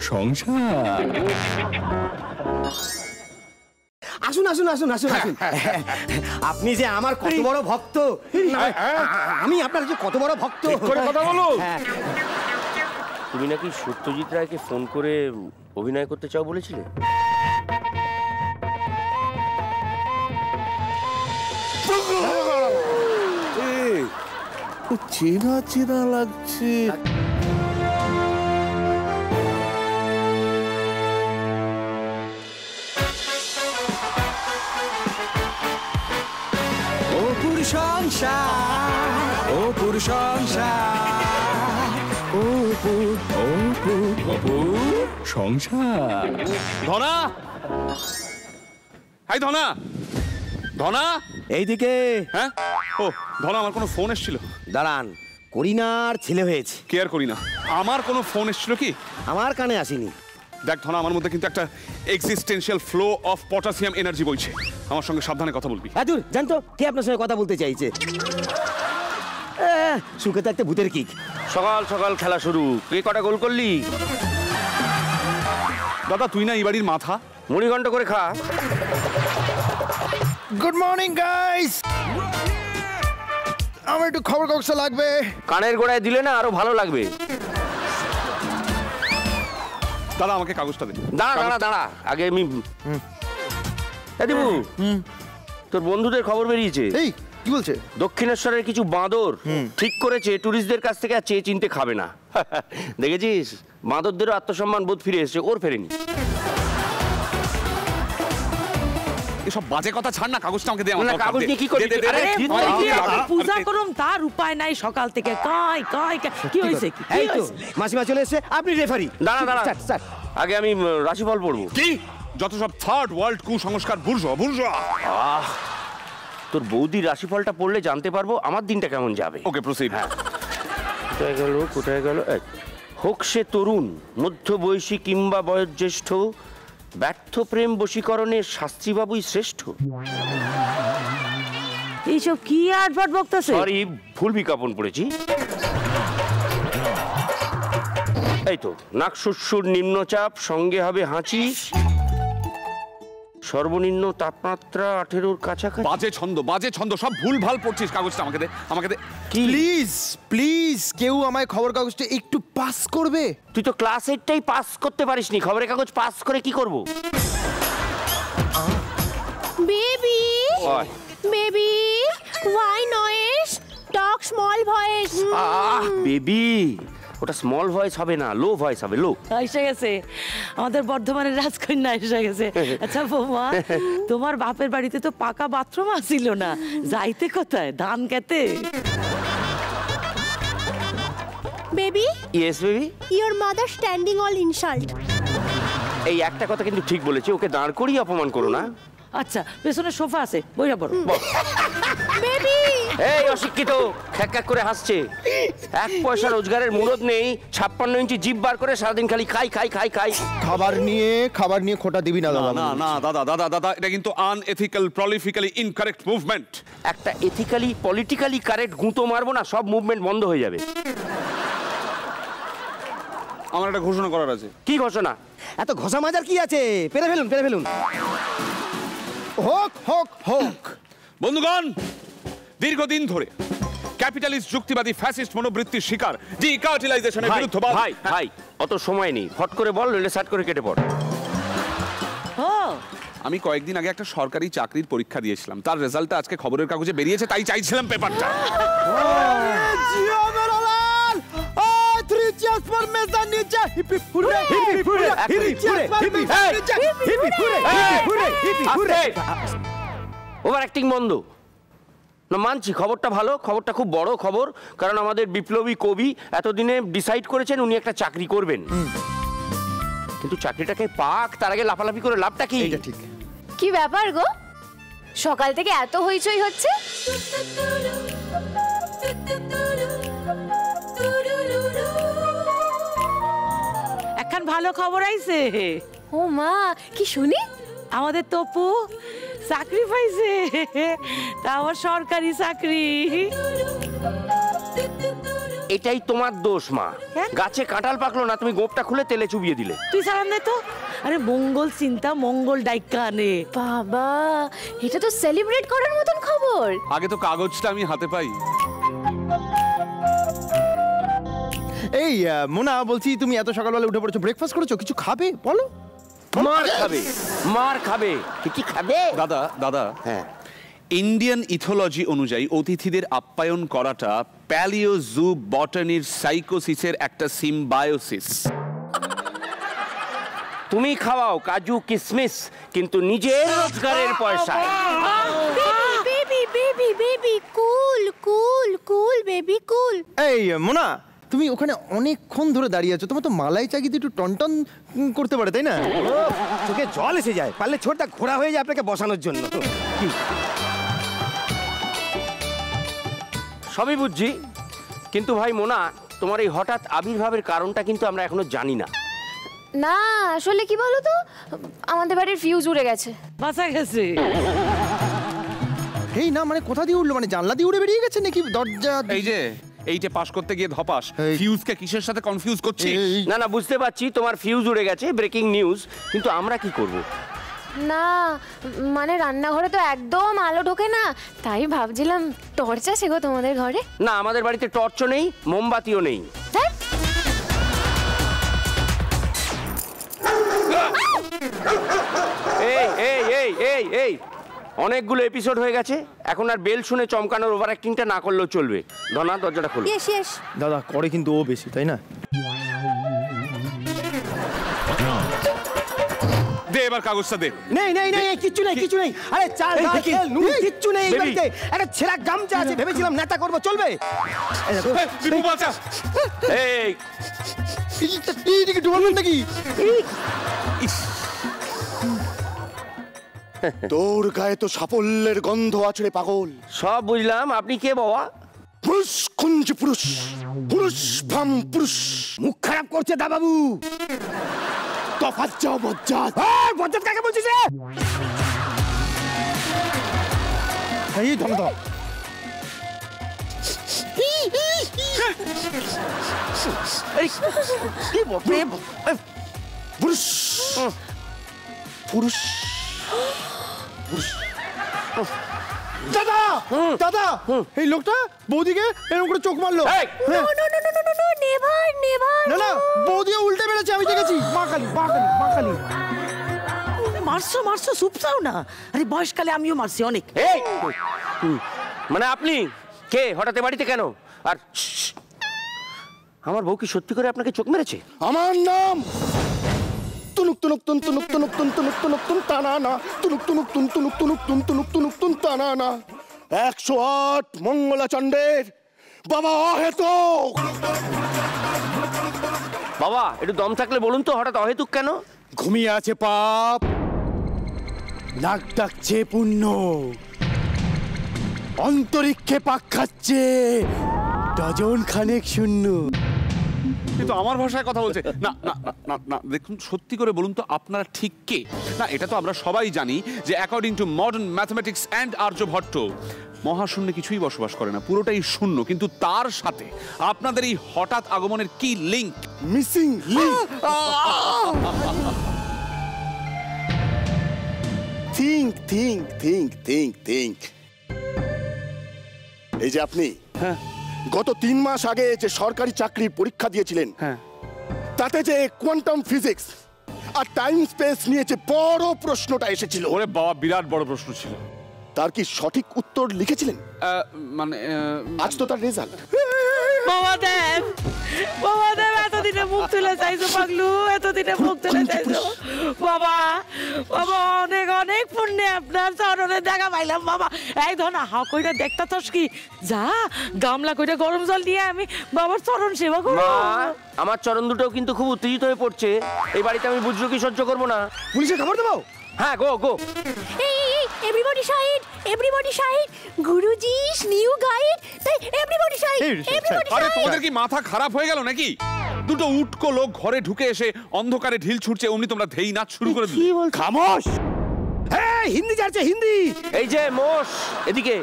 সংসার। আসুন আসুন আসুন আসুন আসুন। আপনি যে আমার কত বড় ভক্ত, আমি আপনার যে কত বড় ভক্ত। কথা বলো। তুমি নাকি সত্যজিৎ রায়কে ফোন করে অভিনয় করতে চাও বলেছিলে? চেনা চেনা লাগছে। অপুর সংসার, অপুর সংসার, অপুর অপুর অপুর সংসার। ধনা, হাই ধনা, ধনা এইদিকে। হ্যাঁ, ও ধনা, আমার কোনো ফোন এসেছিল। দাঁড়ান, করিনার ছেলে হয়েছে। কেয়ার করি না। আমার কোনো ফোন এসেছিল কি? আমার কানে আসেনি। দেখ ধনা, আমার মধ্যে কিন্তু একটা existential flow of potassium energy বইছে। আমার সঙ্গে সাবধানে কথা বলবি। দূর জানতো কে আপনার সঙ্গে কথা বলতে চাইছে। সুখে থাকতে ভূতের কিক। সকাল সকাল খেলা শুরু। কে কটা গোল করলি? দাদা, তুই না এই বাড়ির মাথা, মুড়ি ঘন্ট করে খা। Good morning guys. আমার একটু খবর কাগজ লাগবে। কানের গোড়ায় দিলে না আরো ভালো লাগবে। দাদা আমাকে কাগজটা দে। দাঁড়া দাঁড়া দাঁড়া, আগে আমি দিবু, তোর বন্ধুদের খবর বেরিয়েছে। এই কি বলছে? দক্ষিণেশ্বরের কিছু বাঁদর ঠিক করেছে টুরিস্টদের কাছ থেকে আর চেয়ে চিনতে খাবে না। দেখেছিস, বাঁদরদেরও আত্মসম্মান বোধ ফিরে এসেছে, ওর ফেরেনি। এসব বাজে কথা ছাড় না, কাগজটা আমাকে দে। আমার কাগজ নিয়ে কি করবি? পূজা করুম তার উপায় নাই, সকাল থেকে কাই কাই কি হয়েছে? এই তো মাসিমা চলে এসেছে, আপনি রেফারি। দাঁড়া দাঁড়া, আগে আমি রাশিফল পড়বো। কি যত সব থার্ড ওয়ার্ল্ড কুসংস্কার, বুর্জোয়া বুর্জোয়া। তোর বৌদির রাশিফলটা পড়লে জানতে পারবো আমার দিনটা কেমন যাবে। ওকে প্রসিড। হ্যাঁ, কোথায় গেল কোথায় গেল? হোক সে তরুণ, মধ্যবয়সী কিংবা বয়োজ্যেষ্ঠ, ব্যর্থ প্রেম বশীকরণের শাস্ত্রীবাবুই শ্রেষ্ঠ। এইসব কি আটবাট বক্তাছে? সরি, ভুল বিজ্ঞাপন পড়েছি। এই তো, নাক সুরসুর নিম্নচাপ, সঙ্গে হবে হাঁচি, সর্বনিম্ন তাপমাত্রা 18-র কাছাকাছি। বাজে ছন্দ, বাজে ছন্দ, সব ভুল ভাল পড়ছিস। কাগজটা আমাকে দে, আমাকে দে। প্লিজ প্লিজ, কেউ আমায় খবর কাগজটা একটু পাস করবে? তুই তো ক্লাস 8টাই পাস করতে পারিসনি, খবরের কাগজ পাস করে কি করব? Baby baby, why noise? Talk small voice. Baby, ওটা স্মল ভয়েস হবে না, লো ভয়েস হবে, লো। এসে গেছে আমাদের বর্ধমানের রাজকন্যা, এসে গেছে। আচ্ছা বৌমা, তোমার বাপের বাড়িতে তো পাকা বাথরুম আসিল না, যাইতে কোথায়? ধান খেতে? Baby, yes baby. your mother standing all insult. এই একটা কথা কিন্তু ঠিক বলেছে, ওকে দাঁড় করিয়ে অপমান করো না। আচ্ছা, পেছনে সোফা আছে, বইরা পড়ো। Baby, এই অশিক্ষিত, খ্যাক খ্যাক করে হাসছে। 1 পয়সা রোজগারের মুরদ নেই, 56 ইঞ্চি জিভ বার করে সারাদিন খালি খাই খাই খাই খাই। খাবার নিয়ে খোটা দিবি না দাদা। না না দাদা, দাদা দাদা, এটা কিন্তু আনএথিক্যাল, প্রলিফিক্যালি ইনকারেক্ট মুভমেন্ট। একটা এথিক্যালি পলিটিক্যালি কারেক্ট গুঁতো মারবো না, সব মুভমেন্ট বন্ধ হয়ে যাবে। আমার একটা ঘোষণা করার আছে। কি ঘোষণা? এত ঘষা মাজার কি আছে? পেরে ফেলুন, পেরে ফেলুন। হোক হোক হোক। বন্ধুগণ, দীর্ঘদিন ধরে ক্যাপিটালিস্ট যুক্তিবাদী ফ্যাসিস্ট মনোবৃত্তির শিকার ডিকার্টিলাইজেশনের বিরুদ্ধে ভাই ভাই, অত সময় নেই, ফট করে বল, নইলে সাট করে কেটে পড়। আমি কয়েকদিন আগে একটা সরকারি চাকরির পরীক্ষা দিয়েছিলাম, তার রেজাল্টটা আজকে খবরের কাগজে বেরিয়েছে, তাই চাইছিলাম পেপারটা। ওভার অ্যাক্টিং বন্ধ। না মানছি, খবরটা ভালো, খবরটা খুব বড় খবর, কারণ আমাদের বিপ্লবী কবি এতদিনে ডিসাইড করেছেন উনি একটা চাকরি করবেন। কিন্তু চাকরিটাকে পাক, তার আগে লাফালাফি করে লাভটা কি? এটা ঠিক। কি ব্যাপার গো, সকাল থেকে এত হইচই হচ্ছে? এখন ভালো খবর আইছে। ও মা, কি শুনি? আমাদের তপু চাকরি পাইছে, তা আমার সরকারি চাকরি। এটাই তোমার দোষ মা। কেন? গাছে কাঁঠাল পাকলো না, তুমি গোপটা খুলে তেলে চুবিয়ে দিলে। তুই সালাম দে তো। আরে মঙ্গল চিন্তা মঙ্গল ডাইকা আনে। বাবা, এটা তো সেলিব্রেট করার মতন খবর। আগে তো কাগজটা আমি হাতে পাই। এই মোনা, বলছি তুমি এত সকালবেলা উঠে পড়েছো, ব্রেকফাস্ট করেছো, কিছু খাবে বলো? মার খাবে, মার খাবে। কি খাবে? দাদা দাদা, হ্যাঁ, ইন্ডিয়ান ইথোলজি অনুযায়ী অতিথিদের আপ্যায়ন করাটা প্যালিও জু বটানির সাইকোসিসের একটা সিম্বায়োসিস। তুমি খাওয়াও কাজু কিশমিশ, কিন্তু নিজের রোজগারের পয়সায়। বেবি বেবি বেবি কুল কুল কুল বেবি কুল। এই মোনা, তুমি ওখানে অনেকক্ষণ ধরে দাঁড়িয়ে আছো, তোমার তো মালাই চা কিন্তু একটু টনটন করতে পারে, তাই না? চোখে জল এসে যায়, পারলে ছোটটা ঘোরা হয়ে যায় আপনাকে বসানোর জন্য। সবই বুঝছি, কিন্তু ভাই মোনা, তোমার এই হঠাৎ আবির্ভাবের কারণটা কিন্তু আমরা এখনো জানি না। না আসলে কি বলো তো, আমাদের বাড়ির ফিউজ উড়ে গেছে। বাঁচা গেছে। এই না, মানে কোথা দিয়ে উঠলো, মানে জানলা দিয়ে উড়ে বেরিয়ে গেছে নাকি দরজা? এই যে এইটা পাস করতে গিয়ে ধপাস, এই। ফিউজকে কিসের সাথে কনফিউজ করছিস? না না, বুঝতে পারছি তোমার ফিউজ উড়ে গেছে, ব্রেকিং নিউজ, কিন্তু আমরা কি করব? না মানে রান্নাঘরে তো একদম আলো ঢোকে না, তাই ভাবছিলাম টর্চ আছে গো তোমাদের ঘরে। না, আমাদের বাড়িতে টর্চও নেই, মোমবাতিও নেই। হ্যাঁ? এই এই এই এই এই, অনেকগুলো এপিসোড হয়ে গেছে, এখন আর বেল শুনে চমকানোর ওভার অ্যাক্টিংটা না করলেও চলবে। ধনা, দরজাটা খোলো। Yes yes. দাদা করে কিন্তু ও বেশি, তাই না? দে এবার কাগজটা দে। নেই নেই নেই, কিচ্ছু নেই কিচ্ছু নেই। আরে চাল ডাল তেল নুন কিচ্ছু নেই এই Baby। বাড়িতে। একটা ছেঁড়া গামছা আছে, ভেবেছিলাম নেতা করবো, চলবে? এই দেখো, বিপু বাঁচা। এই এইদিকে ঢুকবেন নাকি? তোর গায়ে তো সাফল্যের গন্ধ আছে রে পাগল। সব বুঝলাম, আপনি কে বাবা? পুরুষ কুঞ্জ পুরুষ, পুরুষ ভাম পুরুষ। মুখ খারাপ করছে দা বাবু। তফাৎ যাও বজ্জাত। এই বজ্জাত কাকে বলছিস রে? এই ধনা দাও। পুরুষ পুরুষ দাদা দাদা, এই লোকটা বৌদিকে এরকম করে চোখ মারলো। এই! হ্যাঁ। No no no no no no, never never. না না, বৌদিও উল্টে বেড়েছে, আমি দেখেছি। মা কালী মা কালী মা কালী। মারছো মারছো, চুপ চাও না। আরে বয়সকালে আমিও মারছি অনেক। এই! মানে আপনি কে? হঠাৎ এ বাড়িতে কেন? আর শ্শ্! আমার বউ কি সত্যি করে আপনাকে চোখ মেরেছে? আমার নাম তুনুক তুনুক তুন তুনুক তুনুক তুন তুনুক তুনুক তুন টানানা, তুনুক তুনুক তুন তুনুক তুনুক তুন তুনুক তুনুক তুন টানানা। 108 মঙ্গলাচণ্ডের বাবা অহেতুক। বাবা, একটু দম থাকলে বলুন তো, হঠাৎ অহেতুক কেন? ঘুমিয়ে আছে পাপ, নাক ডাকছে পুণ্য, অন্তরিক্ষে পাক খাচ্ছে ডজন খানেক শূন্য। কিন্তু আমার ভাষায় কথা বলছে। না না না না না, দেখুন সত্যি করে বলুন তো, আপনারা ঠিক কে? না, এটা তো আমরা সবাই জানি যে according to modern mathematics and Aryabhata, মহাশূন্যে কিছুই বসবাস করে না, পুরোটাই শূন্য। কিন্তু তার সাথে আপনাদের এই হঠাৎ আগমনের কি link? Missing link. Think think think think think. এই যে আপনি গত 3 মাস আগে যে সরকারি চাকরির পরীক্ষা দিয়েছিলেন, তাতে যে কোয়ান্টাম ফিজিক্স আর টাইম স্পেস নিয়ে যে বড় প্রশ্নটা এসেছিল, ওরে বাবা, বিরাট বড় প্রশ্ন ছিল। তার কি সঠিক উত্তর লিখেছিলেন? মানে আজ তো তার রেজাল্ট। বাবাদেব, বাবাদেব, এতদিনে মুখ তুলে চাইছো পাগলু, এতদিনে মুখ তুলে চাইছো। বাবা, বাবা, অনেক অনেক পুণ্যে আপনার চরণে দেখা পাইলাম বাবা। এই ধনা হা কইরা দেখতা তোস কি, যা গামলা কইরা গরম জল দিয়ে আমি বাবার চরণ সেবা করব। মা, আমার চরণ দুটো কিন্তু খুব উত্তেজিত হয়ে পড়ছে। এই বাড়িতে আমি বুঝলো কি সহ্য করবো না। পুলিশে খবর দেবো? হ্যাঁ, গো গো। এই everybody side, everybody side, Guruji's new guide, তাই এভরিবডি সাইড, এভরিবডি আরে সাইড। তোমাদের কি মাথা খারাপ হয়ে গেল নাকি? দুটো উটকো লোক ঘরে ঢুকে এসে অন্ধকারে ঢিল ছুটছে, অমনি তোমরা ধেই নাচ শুরু করে দিলে। খামোশ। হ্যাঁ, হিন্দি যাচ্ছে হিন্দি। এই যে মোষ, এদিকে।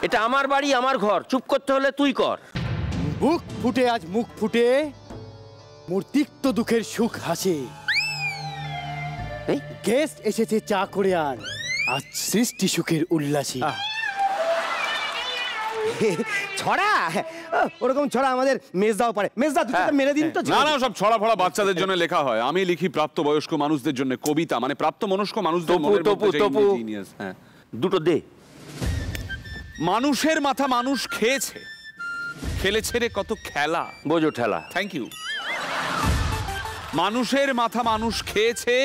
এটা আমার বাড়ি, আমার ঘর, চুপ করতে হলে তুই কর। বুক ফুটে আজ মুখ ফুটে মোর তিক্ত দুঃখের সুখ হাসে। গেস্ট এসেছে চা করে আজ সৃষ্টি সুখের উল্লাসী। ছড়া ওরকম ছড়া আমাদের মেজদাও পারে। মেজদা দুটো মেরে দিন তো। না না, সব ছড়া ফড়া বাচ্চাদের জন্য লেখা হয়। আমি লিখি প্রাপ্তবয়স্ক মানুষদের জন্য কবিতা, মানে প্রাপ্তবয়স্ক মানুষদের মনের মধ্যে যে জিনিয়াস। হ্যাঁ, দুটো দে। মানুষের মাথা মানুষ খেয়েছে, খেলেছে রে কত খেলা। বোঝো ঠেলা। Thank you. মানুষের মাথা মানুষ খেয়েছে,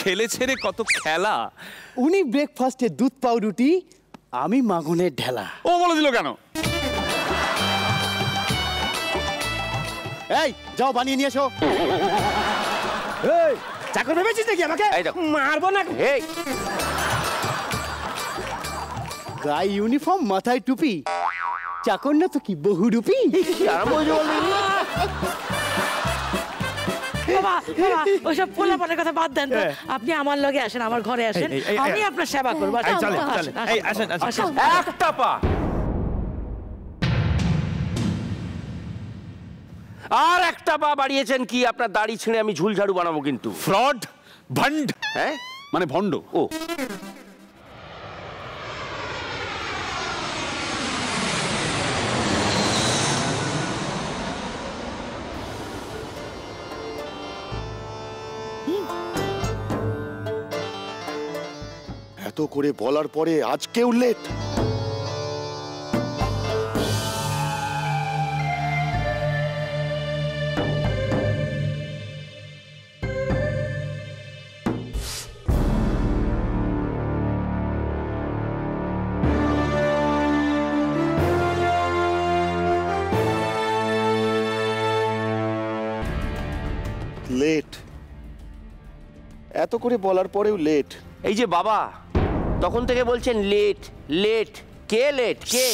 খেলেছে রে কত খেলা। উনি ব্রেকফাস্টে দুধ পাউরুটি, আমি মাগুনের ঢেলা। ও বলে দিল কেন? এই যাও বানিয়ে নিয়ে এসো। এই চাকর ভেবেছিস নাকি আমাকে? মারবো না। এই গায়ে ইউনিফর্ম, মাথায় টুপি, চাকর না তো কি বহুরূপী। বাবা বাবা ওসব পোলাপানের কথা বাদ দেন তো, আপনি আমার লগে আসেন, আমার ঘরে আসেন, আমি আপনার সেবা করবো। একটা পা আর একটা পা বাড়িয়েছেন কি? আপনার দাড়ি ছিঁড়ে আমি ঝুলঝাড়ু বানাবো কিন্তু। ফ্রড, ভন্ড। হ্যাঁ মানে ভন্ড। ও এত করে বলার পরে আজকেও লেট। লেট, এত করে বলার পরেও লেট। এই যে বাবা তখন থেকে বলছেন লেট লেট। কে লেট? কে?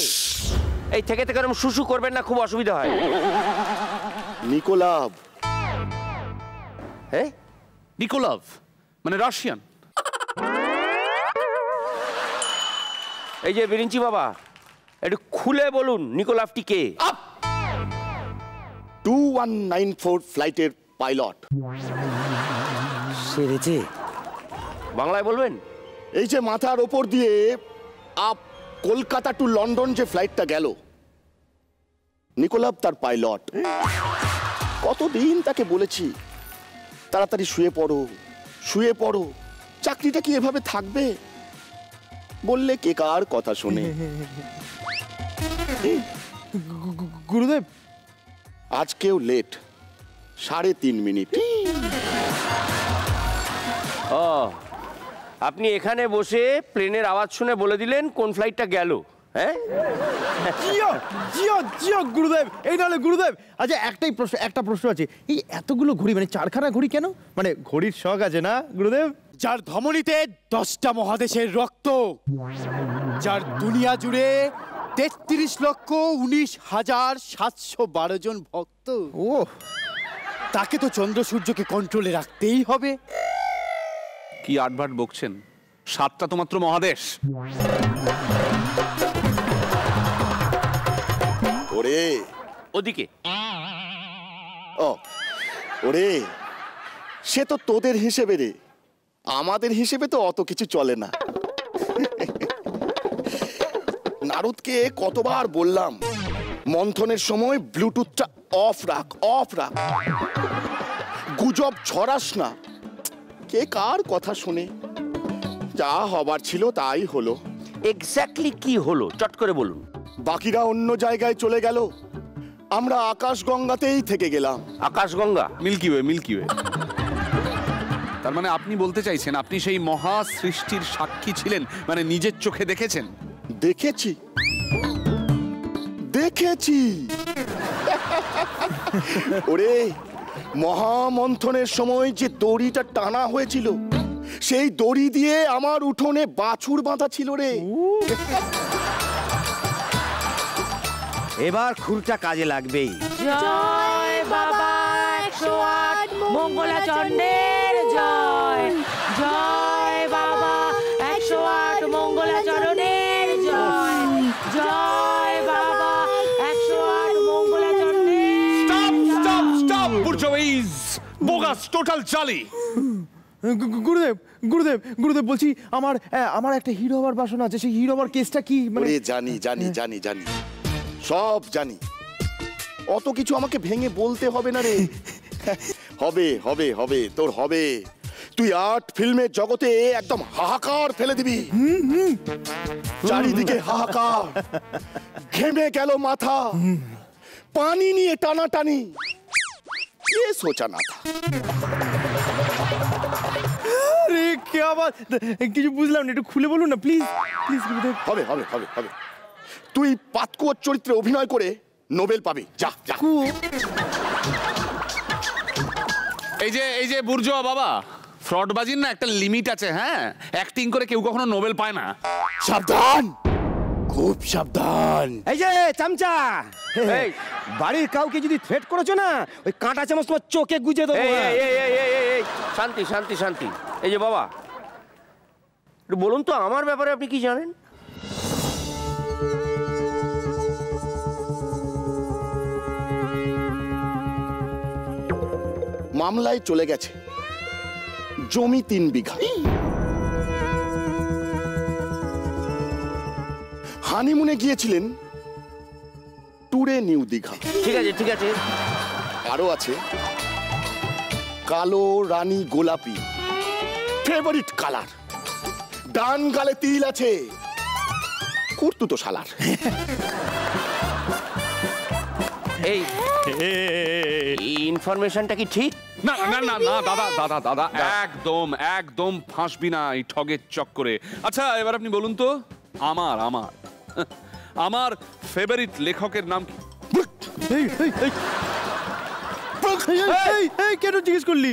এই থেকে থেকে এরকম শুশু করবেন না, খুব অসুবিধা হয়। নিকোলাভ। হ্যাঁ, নিকোলাভ মানে রাশিয়ান। এই যে বিরিঞ্চি বাবা একটু খুলে বলুন নিকোলাভটি কে? 2194 ফ্লাইটের পাইলট। সেরেছে। বাংলায় বলবেন? এই যে মাথার ওপর দিয়ে কলকাতা টু লন্ডন যে ফ্লাইটটা গেল, নিকোলাভ তার পাইলট। কতদিন তাকে বলেছি তাড়াতাড়ি শুয়ে পড়ো, শুয়ে পড়ো, চাকরিটা কি এভাবে থাকবে? বললে কে কার কথা শুনে। গুরুদেব আজকেও লেট 3.5 মিনিট। ও, আপনি এখানে বসে প্লেনের আওয়াজ শুনে বলে দিলেন কোন ফ্লাইটটা গেল? হ্যাঁ, জিও জিও জিও গুরুদেব। এই নাহলে গুরুদেব, আচ্ছা একটা প্রশ্ন আছে। এই এতগুলো ঘড়ি, মানে 4খানা ঘড়ি কেন? মানে ঘড়ির শখ আছে না গুরুদেব? যার ধমনীতে 10টা মহাদেশের রক্ত, যার দুনিয়া জুড়ে 33,19,712 জন ভক্ত, ও তাকে তো চন্দ্র সূর্যকে কন্ট্রোলে রাখতেই হবে। কি আটভাট বকছেন? 7টা তো মাত্র মহাদেশ। ওরে ওদিকে। ও ওরে, সে তো তোদের হিসেবে রে, আমাদের হিসেবে তো অত কিছু চলে না। নারদকে কতবার বললাম মন্থনের সময় ব্লুটুথটা অফ রাখ, অফ রাখ, গুজব ছড়াস না। কে কার কথা শুনে? যা হবার ছিল তাই হলো। এক্স্যাক্টলি কি হলো চট করে বলুন। বাকিরা অন্য জায়গায় চলে গেল, আমরা আকাশগঙ্গাতেই থেকে গেলাম। আকাশগঙ্গা? Milky Way, Milky Way. তার মানে আপনি বলতে চাইছেন আপনি সেই মহা সৃষ্টির সাক্ষী ছিলেন, মানে নিজের চোখে দেখেছেন? দেখেছি, দেখেছি। ওরে, মহামন্থনের সময় যে দড়িটা টানা হয়েছিল, সেই দড়ি দিয়ে আমার উঠোনে বাছুর বাঁধা ছিল রে। এবার খুলটা কাজে লাগবেই। জয় বাবা 108 মঙ্গলাচণ্ডের জয়, জয় বাবা 108 মঙ্গলাচরণের জয়, জয় বাবা 108 মঙ্গলাচরণের বোগাস, টোটাল জালি। গুরুদেব গুরুদেব গুরুদেব বলছি আমার একটা হিরো হওয়ার বাসনা আছে, সেই হিরো হওয়ার কেসটা কি? মানে জানি জানি জানি জানি, সব জানি। অত কিছু আমাকে ভেঙে বলতে হবে না রে। হবে হবে হবে, তোর হবে। তুই আর্ট ফিল্মের জগতে একদম হাহাকার ফেলে দিবি। চারিদিকে হাহাকার, ঘেমে গেল মাথা, পানি নিয়ে টানাটানি। কে সোচা না থা। আরে কে আবার কিছু বুঝলাম না, একটু খুলে বলুন না প্লিজ প্লিজ। হবে হবে হবে হবে, তুই পাতকুয়োর চরিত্রে অভিনয় করে নোবেল পাবি। যা যা। এই যে বুর্জোয়া বাবা, ফ্রডবাজির না একটা লিমিট আছে। হ্যাঁ, অ্যাক্টিং করে কেউ কখনো নোবেল পায় না। সাবধান, খুব সাবধান। এই যে চামচা, এই বাড়ির কাউকে যদি থ্রেট করেছো না, ওই কাঁটা চামচ তোমার চোখে গুজে দেবো। শান্তি শান্তি শান্তি। এই যে বাবা, একটু বলুন তো আমার ব্যাপারে আপনি কি জানেন? মামলায় চলে গেছে জমি 3 বিঘা। হানিমুনে গিয়েছিলেন ট্যুরে নিউ দীঘা। ঠিক আছে ঠিক আছে। আরো আছে কালো রানী গোলাপি, ফেভারিট কালার। ডান গালে তিল আছে, কুর্তু তো শালার। এই ইনফরমেশনটা কি ঠিক? না না না না দাদা দাদা দাদা, একদম একদম ফাঁসবি না এই ঠগের চক্করে। আচ্ছা এবার আপনি বলুন তো, আমার আমার আমার ফেভারিট লেখকের নাম কি? কেন জিজ্ঞেস করলি?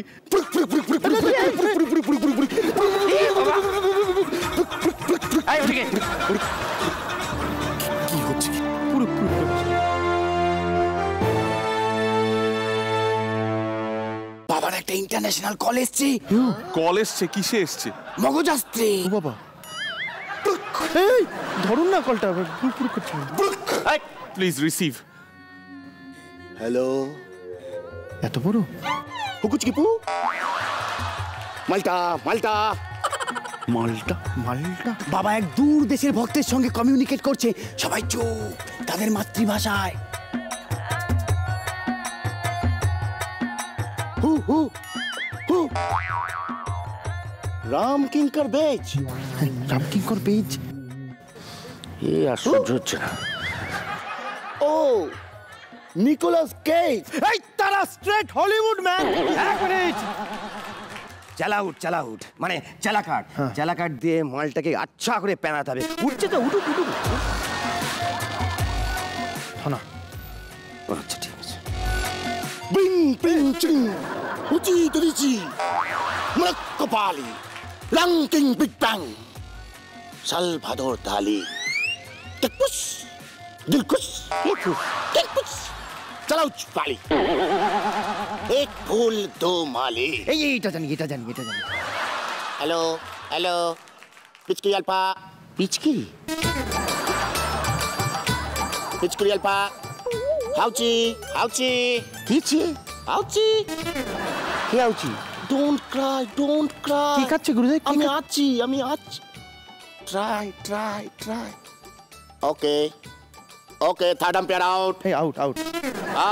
কি হচ্ছে? বাবার একটা ইন্টারন্যাশনাল কল এসছে। কল এসছে? কিসে এসছে? মগজ আসছে। বাবা ধরুন না কলটা, পুরো করছে। Please receive. হ্যালো, এত বড় হুকুচকিপু। মালটা মালটা মালটা মালটা। বাবা এক দূর দেশের ভক্তের সঙ্গে কমিউনিকেট করছে। সবাই চুপ, তাদের মাতৃভাষায়। হু হু হু। রাম কিঙ্কর বেজ। রামকিঙ্কর পেজ। আর সহ্য হচ্ছে না। ও নিকোলাস কেজ। এই তারা স্ট্রেট হলিউড ম্যান। এক মিনিট। চালাউট মানে চালাকাট। চালাকাট দিয়ে মালটাকে আচ্ছা করে পেনাতে হবে। উঠছে তো, উঠুক উঠুক। না আচ্ছা ঠিক আছে। বিং বিং চিং উচি তুরিচি মক্কপালি রাঙ্কিং বিগ ব্যাং সালভাদর দালি টেকপুস দিলকুস টেকপুস চালাও পালি এক ফুল দো মালি। এইটা জানি। হ্যালো হ্যালো, পিচকিরি আলপা। পিচকিরি? পিচকিরি আলপা। হাউচি হাউচি কিছি? হাউচি। কি আউচি? Don't cry don't cry. কি খাচ্ছে গুরুদেব? আমি আছি try try try. Okay okay, third umpire out. এই আউট আউট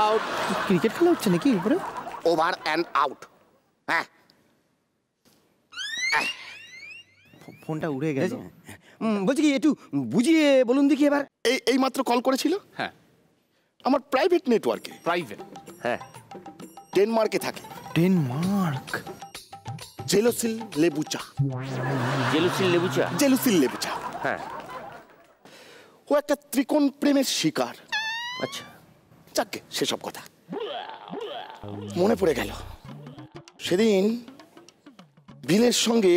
আউট। ক্রিকেট খেলা হচ্ছে নাকি উপরে? Over and out. হ্যাঁ, ফোনটা উড়ে গেল। বলছি কি একটু বুঝিয়ে বলুন দেখি এবার। এই মাত্র কল করেছিল। হ্যাঁ, আমার প্রাইভেট নেটওয়ার্কে। প্রাইভেট? হ্যাঁ। ডেনমার্কে থাকে। ডেনমার্ক। জেলুসিল লেবু চা। জেলুসিল লেবু চা? জেলুসিল লেবু চা। হ্যাঁ। ও একটা ত্রিকোণ প্রেমের শিকার। আচ্ছা, যাকে সেসব কথা মনে পড়ে গেল। সেদিন বিলের সঙ্গে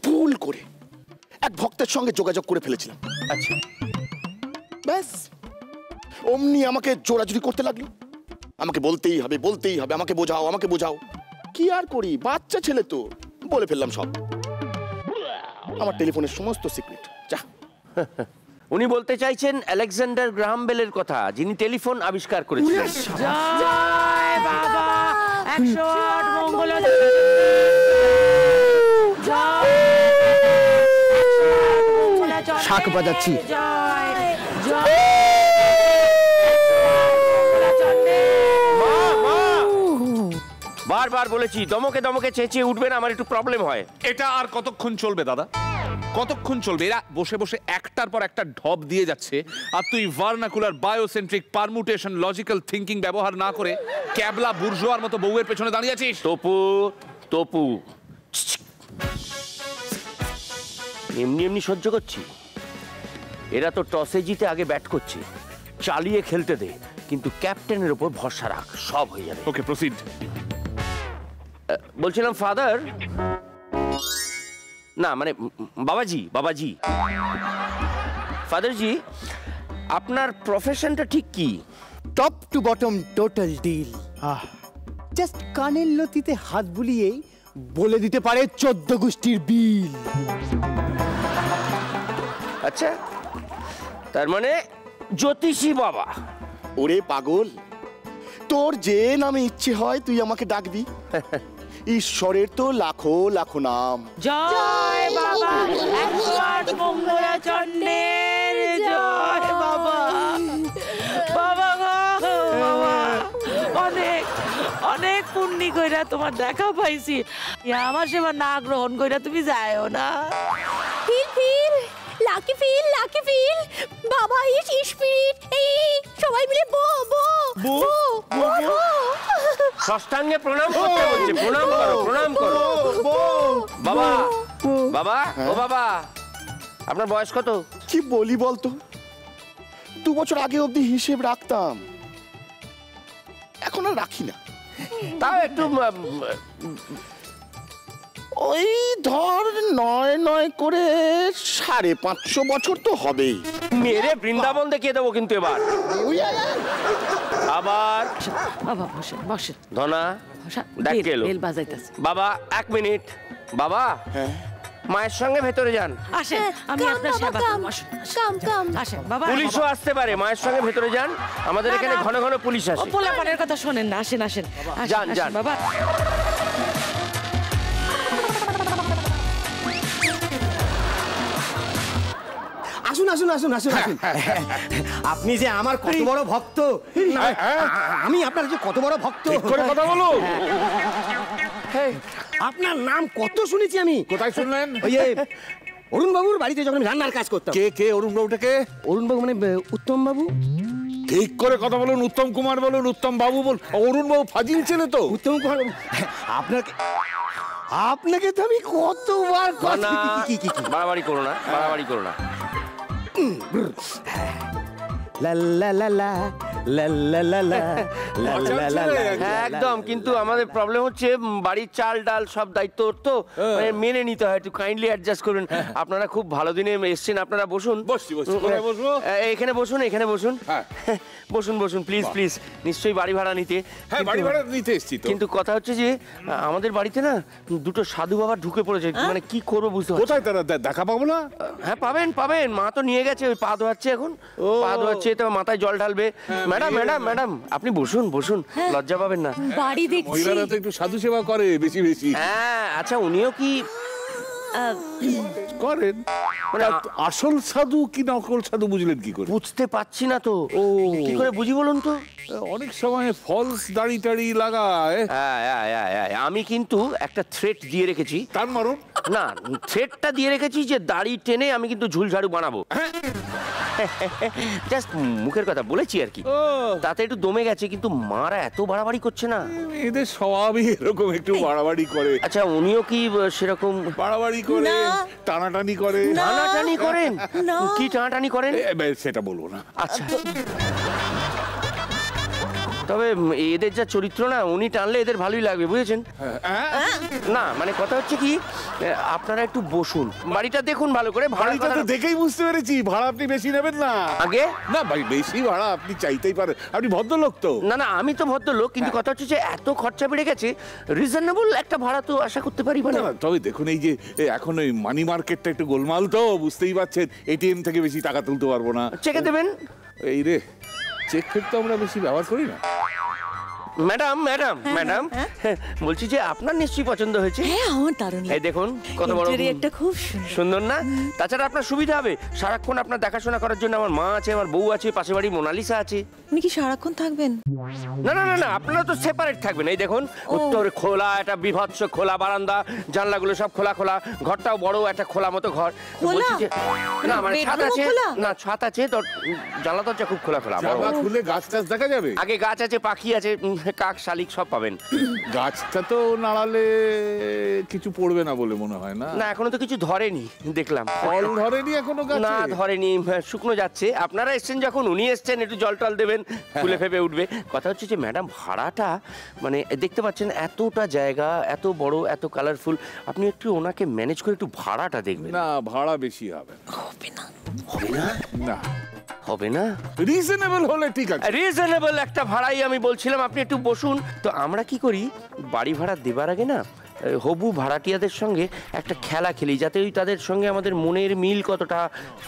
ভুল করে এক ভক্তের সঙ্গে যোগাযোগ করে ফেলেছিলাম। আচ্ছা। ব্যাস অমনি আমাকে জোরাজুরি করতে লাগলো। আমাকে বলতেই হবে আমাকে বোঝাও। কি আর করি, বাচ্চা ছেলে তো, বলে ফেললাম সব। আমার টেলিফোনের সমস্ত সিক্রেট। যা। উনি বলতে চাইছেন আলেকজান্ডার গ্রাহাম বেলের কথা, যিনি টেলিফোন আবিষ্কার করেছিলেন। জয় বাবা 108 মঙ্গল শাক বাজাচ্ছি। জয় জয় বারবার বলেছি দমকে দমকে চেঁচিয়ে উঠবেন, আমার একটু প্রবলেম হয়। এটা আর কতক্ষণ চলবে দাদা, কতক্ষণ চলবে? এরা বসে বসে একটার পর একটা ঢপ দিয়ে যাচ্ছে, আর তুই ভার্নাকুলার বায়োসেন্ট্রিক পারমুটেশন লজিক্যাল থিঙ্কিং ব্যবহার না করে ক্যাবলা বুর্জোয়ার মতো বউয়ের পেছনে দাঁড়িয়ে আছিস। তপু তপু এমনি এমনি সহ্য করছি। এরা তো টসে জিতে আগে ব্যাট করছে, চালিয়ে খেলতে দে, কিন্তু ক্যাপ্টেনের উপর ভরসা রাখ, সব হয়ে যাবে। ওকে প্রসিড। বলছিলাম ফাদার, না মানে বাবাজি, বাবাজি ফাদারজি, আপনার প্রফেশনটা ঠিক কি? Top to bottom total deal. Just কানের লতিতে হাত বুলিয়েই বলে দিতে পারে 14 গোষ্ঠীর বিল। আচ্ছা, তার মানে জ্যোতিষী বাবা। ওরে পাগল, তোর যে নামে ইচ্ছে হয় তুই আমাকে ডাকবি। ঈশ্বরের তো লাখো লাখো নাম। জয় বাবা 108 মঙ্গলাচণ্ডের জয় বাবা। বাবা গো বাবা, অনেক অনেক পুণ্যি কইরা তোমার দেখা পাইছি, আমার সেবা না গ্রহণ কইরা তুমি যায়ও না। Feel feel lucky feel lucky feel বাবা ইস স্পিরিট এই সবাই মিলে বো বো বো বো ষষ্ঠাঙ্গে প্রণাম করতে বলছে, প্রণাম করো, প্রণাম করো। বাবা বাবা ও বাবা, আপনার বয়স কত? কি বলি বলতো, 2 বছর আগে অবধি হিসেব রাখতাম, এখন আর রাখি না। তাও একটু ওই ধর 9 করে 550 বছর তো হবেই। মেরে বৃন্দাবন দেখিয়ে দেবো কিন্তু এবার। আবার বাবা বসেন বসেন। ধনা দেখ কে এলো। বেল বাজাইতাছে। বাবা 1 মিনিট। বাবা মায়ের সঙ্গে ভেতরে যান। আসেন, আমি আপনার সেবা করব। আসেন কাম কাম আসেন বাবা। পুলিশও আসতে পারে, মায়ের সঙ্গে ভেতরে যান, আমাদের এখানে ঘন ঘন পুলিশ ও আসে। পোলাপানের কথা শোনেন না, আসেন আসেন যান, আসেন যান। বাবা। আসুন আসুন আসুন আসুন আসুন। আপনি যে আমার কত বড় ভক্ত, না, আমি আপনার যে কত বড় ভক্ত। করে কথা বলো। আপনার নাম কত শুনেছি আমি। কোথায় শুনলেন? ওই যে অরুণ বাবুর বাড়িতে যখন আমি রান্নার কাজ করতাম। কে কে অরুণ বাবুটাকে? অরুণ বাবু মানে উত্তম বাবু। ঠিক করে কথা বলুন, উত্তম কুমার বলুন, উত্তম বাবু বল। অরুণ বাবু ফাজিল ছেলে তো। উত্তম কুমার বাবু। আপনাকে আপনাকে তো আমি কতবার না, বাড়াবাড়ি করো না, বাড়াবাড়ি করো না। লা লা লা লা লা লা লা লা লা লা লা লা। হ্যাঁ একদম, কিন্তু আমাদের প্রবলেম হচ্ছে বাড়ির চাল ডাল সব দায়িত্ব ওর তো, মানে মেনে নিতে হয়, একটু কাইন্ডলি অ্যাডজাস্ট করুন। আপনারা খুব ভালো দিনে এসেছেন, আপনারা বসুন। বসছি বসছি। কোথায় বসবো? এখানে বসুন, এখানে বসুন। হ্যাঁ। বসুন বসুন প্লিজ প্লিজ। নিশ্চয়ই বাড়ি ভাড়া নিতে। হ্যাঁ বাড়ি ভাড়া নিতে এসেছি তো। কিন্তু কথা হচ্ছে যে আমাদের বাড়িতে না 2টো সাধু বাবা ঢুকে পড়েছে, মানে কি করবো বুঝতে পারছি। কোথায় তারা? দেখা পাবো না? হ্যাঁ পাবেন পাবেন, মা তো নিয়ে গেছে, ওই পা ধোয়াচ্ছে এখন, পা ধোয়াচ্ছে, তো মাথায় জল ঢালবে। ম্যাডাম ম্যাডাম ম্যাডাম আপনি বসুন বসুন, লজ্জা পাবেন না। বাড়ি দেখছি মহিলারা তো একটু সাধু সেবা করে বেশি বেশি। হ্যাঁ আচ্ছা, উনিও কি করেন? মানে আসল সাধু কি নকল সাধু বুঝলেন কি করে? বুঝতে পারছি না তো। ও কি করে বুঝি বলুন তো? অনেক সময় ফলস দাড়ি টাড়ি লাগায়। আমি কিন্তু একটা থ্রেট দিয়ে রেখেছি। তার মারুন না, থ্রেটটা দিয়ে রেখেছি যে দাড়ি টেনে আমি কিন্তু ঝুলঝাড়ু বানাবো। জাস্ট মুখের কথা বলেছি আর কি, তাতে একটু দমে গেছে, কিন্তু মারা এত বাড়াবাড়ি করছে না। এদের স্বভাবই এরকম, একটু বাড়াবাড়ি করে। আচ্ছা উনিও কি সেরকম বাড়াবাড়ি করে, টানাটানি করে? টানাটানি করেন? কি টানাটানি করেন সেটা বলবো না। আচ্ছা, তবে এদের যা চরিত্র না, উনি টানলে এদের ভালোই লাগবে, বুঝেছেন? না মানে কথা হচ্ছে কি, আপনারা একটু বসুন, বাড়িটা দেখুন ভালো করে। বাড়িটা তো দেখেই বুঝতে পেরেছি, ভাড়া আপনি বেশি নেবেন না। আগে না ভাই, বেশি ভাড়া আপনি চাইতেই পারেন, আপনি ভদ্রলোক তো। না না, আমি তো ভদ্রলোক, কিন্তু কথা হচ্ছে যে এত খরচা বেড়ে গেছে, রিজনেবল একটা ভাড়া তো আশা করতে পারি। মানে তবে দেখুন, এই যে এখন ওই মানি মার্কেটটা একটু গোলমাল তো, বুঝতেই পারছেন, এটিএম থেকে বেশি টাকা তুলতে পারবো না। চেকে দেবেন? এই রে, চেক ফেক তো আমরা বেশি ব্যবহার করি না। ম্যাডাম ম্যাডাম ম্যাডাম বলছি যে আপনার নিশ্চয়ই পছন্দ হয়েছে। হ্যাঁ আমার দারুণ এই দেখুন কত বড় একটা খুব সুন্দর সুন্দর না? তাছাড়া আপনার সুবিধা হবে, সারাক্ষণ আপনার দেখাশোনা করার জন্য আমার মা আছে, আমার বউ আছে, পাশে বাড়ি মোনালিসা আছে। আপনি কি সারাক্ষণ থাকবেন? না না না না, আপনারা তো সেপারেট থাকবেন। এই দেখুন উত্তর খোলা, একটা বিভৎস খোলা বারান্দা, জানলাগুলো সব খোলা খোলা, ঘরটাও বড় একটা খোলা মতো ঘর। বলছি যে না মানে ছাদ আছে, না ছাদ আছে তো জানলা দরজা খুব খোলা খোলা। জানলা খুলে গাছ টাছ দেখা যাবে? আগে গাছ আছে, পাখি আছে, কাক শালিক সব পাবেন। গাছটা তো নাড়ালে কিছু পড়বে না বলে মনে হয় না? না এখনো তো কিছু ধরেনি, দেখলাম ফল ধরেনি এখনো গাছে? না ধরেনি, শুকনো যাচ্ছে। আপনারা এসছেন যখন, উনি এসছেন, একটু জল টল দেবেন, ফুলে ফেপে উঠবে। কথা হচ্ছে যে ম্যাডাম ভাড়াটা মানে দেখতে পাচ্ছেন এতটা জায়গা, এত বড়, এত কালারফুল, আপনি একটু ওনাকে ম্যানেজ করে একটু ভাড়াটা দেখবেন। না ভাড়া বেশি হবে না। হবে না? না হবে না, রিজনেবল হলে ঠিক আছে। রিজনেবল একটা ভাড়াই আমি বলছিলাম, আপনি একটু বসুন। তো আমরা কি করি, বাড়ি ভাড়া দেবার আগে না হবু ভাড়াটিয়াদের সঙ্গে একটা খেলা খেলি, যাতে ওই তাদের সঙ্গে আমাদের মনের মিল কতটা,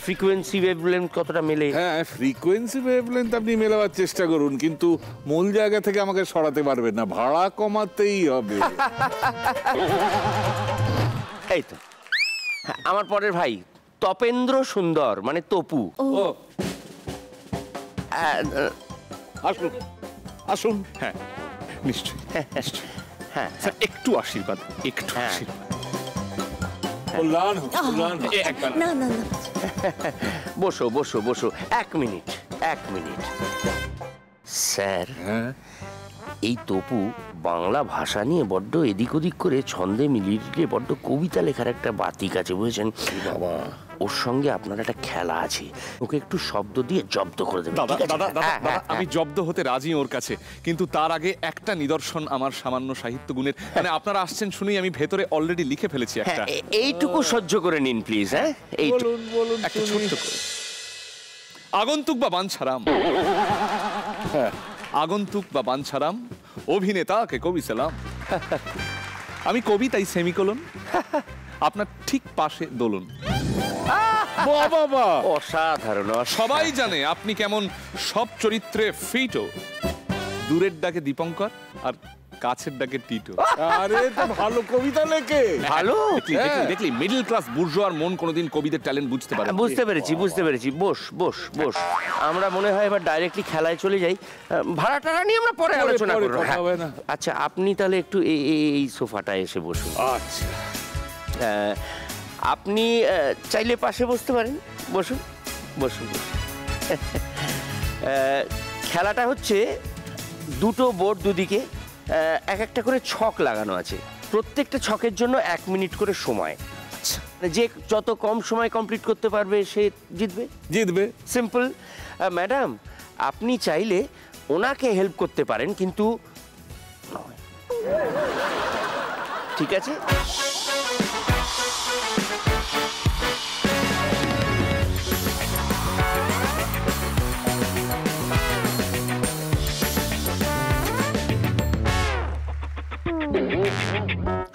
ফ্রিকোয়েন্সি ওয়েভলেন্থ কতটা মেলে। হ্যাঁ ফ্রিকোয়েন্সি ওয়েভলেন্থ আপনি মেলাবার চেষ্টা করুন, কিন্তু মূল জায়গা থেকে আমাকে সরাতে পারবেন না, ভাড়া কমাতেই হবে। এই তো আমার পরের ভাই তপেন্দ্র সুন্দর, মানে তপু। ও আসুন আসুন। হ্যাঁ নিশ্চয়ই নিশ্চয়ই। হ্যাঁ স্যার একটু আশীর্বাদ, একটু আশীর্বাদ। কল্যাণ হোক, কল্যাণ হোক। না না না বসো বসো বসো, এক মিনিট এক মিনিট। স্যার এই তপু বাংলা ভাষা নিয়ে বড্ড এদিক ওদিক করে ছন্দে মিলিয়ে বড্ড কবিতা লেখার একটা বাতিক আছে, বুঝেছেন বাবা। ওর সঙ্গে আপনার একটা খেলা আছে, ওকে একটু শব্দ দিয়ে জব্দ করে দেবেন। দাদা ঠিক আছে? দাদা দাদা হ্যাঁ, দাদা, হ্যাঁ, আমি জব্দ হতে রাজি ওর কাছে, কিন্তু তার আগে একটা নিদর্শন আমার সামান্য সাহিত্য গুণের, মানে আপনারা আসছেন শুনেই আমি ভেতরে অলরেডি লিখে ফেলেছি একটা। হ্যাঁ, এইটুকু সহ্য করে নিন প্লিজ। হ্যাঁ বলুন বলুন একটা ছোট্ট করে। আগন্তুক বা বাঞ্ছারাম, আগন্তুক বা বাঞ্ছারাম, অভিনেতাকে কবি সালাম। আমি কবি তাই সেমিকোলন, আপনার ঠিক পাশে দোলন। বাবা অসাধারণ। সবাই জানে আপনি কেমন সব চরিত্রে ফিটো, দূরের ডাকে দীপঙ্কর আর কাছের ডাকে টিটো। আরে তো ভালো কবিতা লেখে। ভালো দেখলি মিডল ক্লাস বুর্জোয়ার মন কোনোদিন কবিদের ট্যালেন্ট বুঝতে পারে। বুঝতে পেরেছি বুঝতে পেরেছি। বস বস বস, আমরা মনে হয় এবার ডাইরেক্টলি খেলায় চলে যাই। ভাড়া টাড়া নিয়ে আমরা পরে আলোচনা করব। আচ্ছা আপনি তাহলে একটু এই সোফাটায় এসে বসুন। আচ্ছা আপনি চাইলে পাশে বসতে পারেন, বসুন বসুন। খেলাটা হচ্ছে দুটো বোর্ড, দুদিকে এক একটা করে ছক লাগানো আছে, প্রত্যেকটা ছকের জন্য 1 মিনিট করে সময়। যে যত কম সময় কমপ্লিট করতে পারবে সে জিতবে। জিতবে, সিম্পল। ম্যাডাম আপনি চাইলে ওনাকে হেল্প করতে পারেন, কিন্তু ঠিক আছে?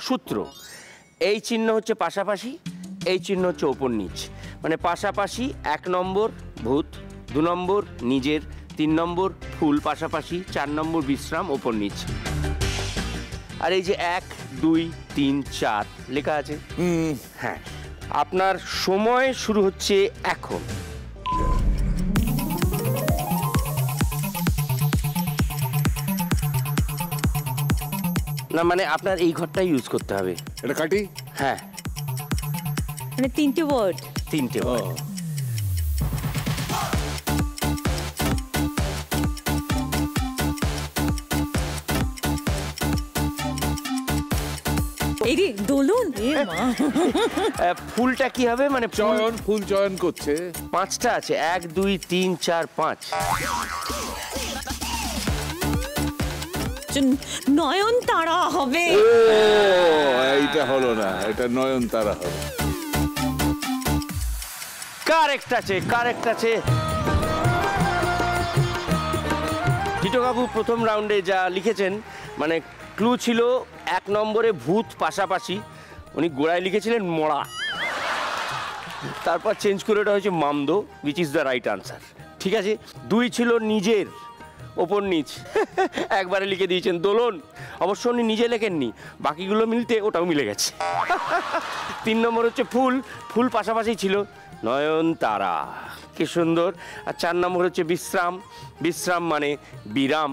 সূত্র, এই চিহ্ন হচ্ছে পাশাপাশি, এই চিহ্ন হচ্ছে ওপর নিচ। মানে পাশাপাশি 1 নম্বর ভূত, 2 নম্বর নিজের, 3 নম্বর ফুল পাশাপাশি, 4 নম্বর বিশ্রাম ওপর নিচ। আর এই যে 1 2 3 4 লেখা আছে। হ্যাঁ, আপনার সময় শুরু হচ্ছে এখন। না মানে আপনার এই ঘরটাই ইউজ করতে হবে। এটা কাটি? হ্যাঁ মানে 3টে ওয়ার্ড। 3টে ওয়ার্ড। এই রে দোলন, ফুলটা কি হবে? মানে চয়ন, ফুল চয়ন করছে। 5টা আছে, 1 2 3 4 5। নয়নতারা হবে। ও এইটা হলো না, এটা নয়নতারা হবে। কারেক্ট আছে, কারেক্ট আছে। টিটো কাকু প্রথম রাউন্ডে যা লিখেছেন, মানে ক্লু ছিল 1 নম্বরে ভূত পাশাপাশি, উনি গোড়ায় লিখেছিলেন মরা, তারপর চেঞ্জ করে ওটা হয়েছে মামদো, which is the right answer. ঠিক আছে। 2 ছিল নিজের, ওপর নিচ একবারে লিখে দিয়েছেন দোলন। অবশ্য উনি নিজে লেখেননি, বাকিগুলো মিলতে ওটাও মিলে গেছে। 3 নম্বর হচ্ছে ফুল, ফুল পাশাপাশি ছিল, নয়নতারা, কি সুন্দর। আর 4 নম্বর হচ্ছে বিশ্রাম, বিশ্রাম মানে বিরাম।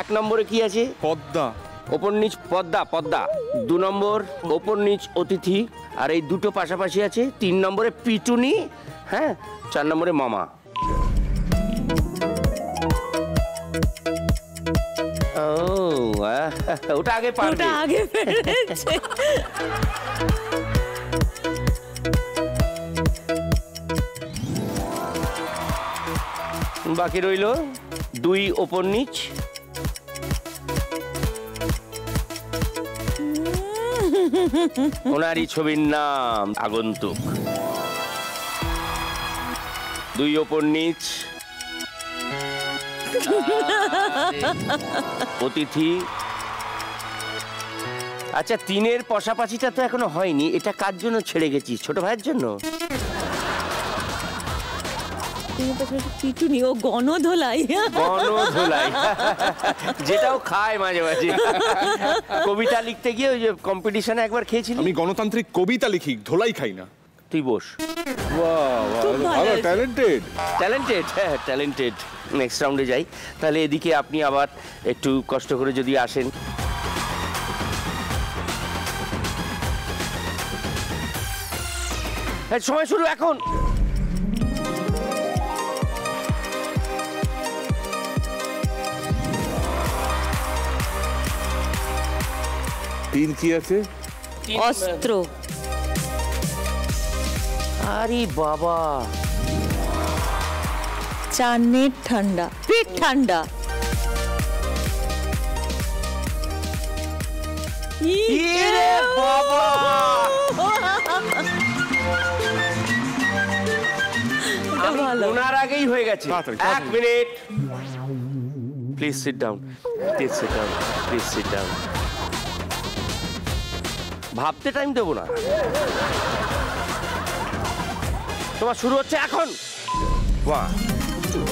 1 নম্বরে কি আছে? পদ্মা। ওপর নিচ পদ্মা, পদ্মা। 2 নম্বর ওপর নিচ অতিথি, আর এই দুটো পাশাপাশি আছে। 3 নম্বরে পিটুনি, হ্যাঁ। 4 নম্বরে মামা। ওটা আগে পারবে, ওটা আগে পেরেছে। বাকি রইল 2 ওপর নিচ। ওনারই ছবির নাম আগন্তুক। 2 ওপর নিচ, অতিথি। আচ্ছা 3-এর পাশাপাশিটা তো এখনো হয়নি, এটা কার জন্য ছেড়ে গেছি? ছোট ভাইয়ের জন্য। পিটুনি, ও গণধোলাই। গণধোলাই, যেটাও খায় মাঝে মাঝে। কবিতা লিখতে গিয়ে ওই যে কম্পিটিশনে একবার খেয়েছিলি। আমি গণতান্ত্রিক কবিতা লিখি, ধোলাই খাই না। তুই বস। ভালো, ট্যালেন্টেড। ট্যালেন্টেড, হ্যাঁ ট্যালেন্টেড। নেক্সট রাউন্ডে যাই তাহলে। এদিকে আপনি আবার একটু কষ্ট করে যদি আসেন। সময় শুরু এখন। তিন কি আছে? অস্ত্র। আরে বাবা, চানের ঠান্ডা, পেট ঠান্ডা। ইরে বাবা, ওনার আগেই হয়ে গেছে। 1 minute, please sit down, please sit down, please sit down. ভাবতে টাইম দেবো না, তোমার শুরু হচ্ছে এখন। 1 2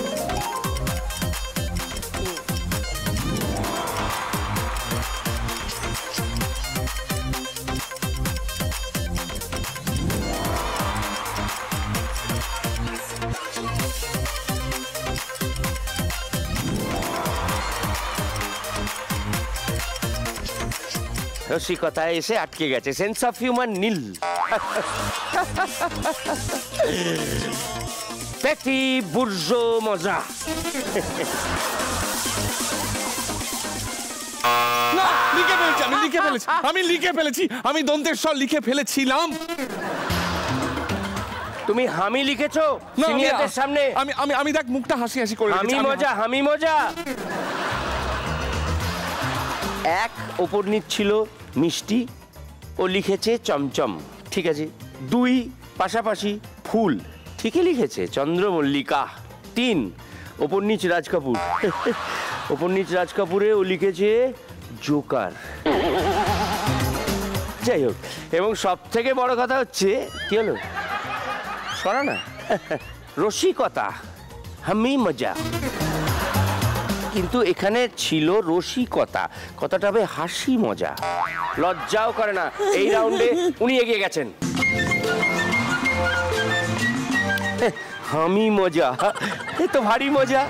রসিকতায় এসে আটকে গেছে, সেন্স অফ হিউমার নীল। পেটি বুর্জো মজা। আমি লিখে ফেলেছি, আমি দন্তের স্বর লিখে ফেলেছিলাম। তুমি হামি লিখেছো সিনিয়রদের সামনে? আমি দেখ মুখটা হাসি হাসি করে হামি মজা, হামি মজা। 1 ওপর নিচ ছিল মিষ্টি, ও লিখেছে চমচম, ঠিক আছে। 2 পাশাপাশি ফুল, ঠিকই লিখেছে, চন্দ্রমল্লিকা। 3 ওপর নিচ রাজ কাপুর, ওপর নিচ রাজ কাপুরে ও লিখেছে জোকার। যাই হোক, এবং সব থেকে বড় কথা হচ্ছে কি হলো, সরা না, রসিকতা, হামি মজা। কিন্তু এখানে ছিল রসিকতা, কথাটা হবে হাসি মজা। লজ্জাও করে না। এই রাউন্ডে উনি এগিয়ে গেছেন। হামি মজা, এ তো ভারী মজা।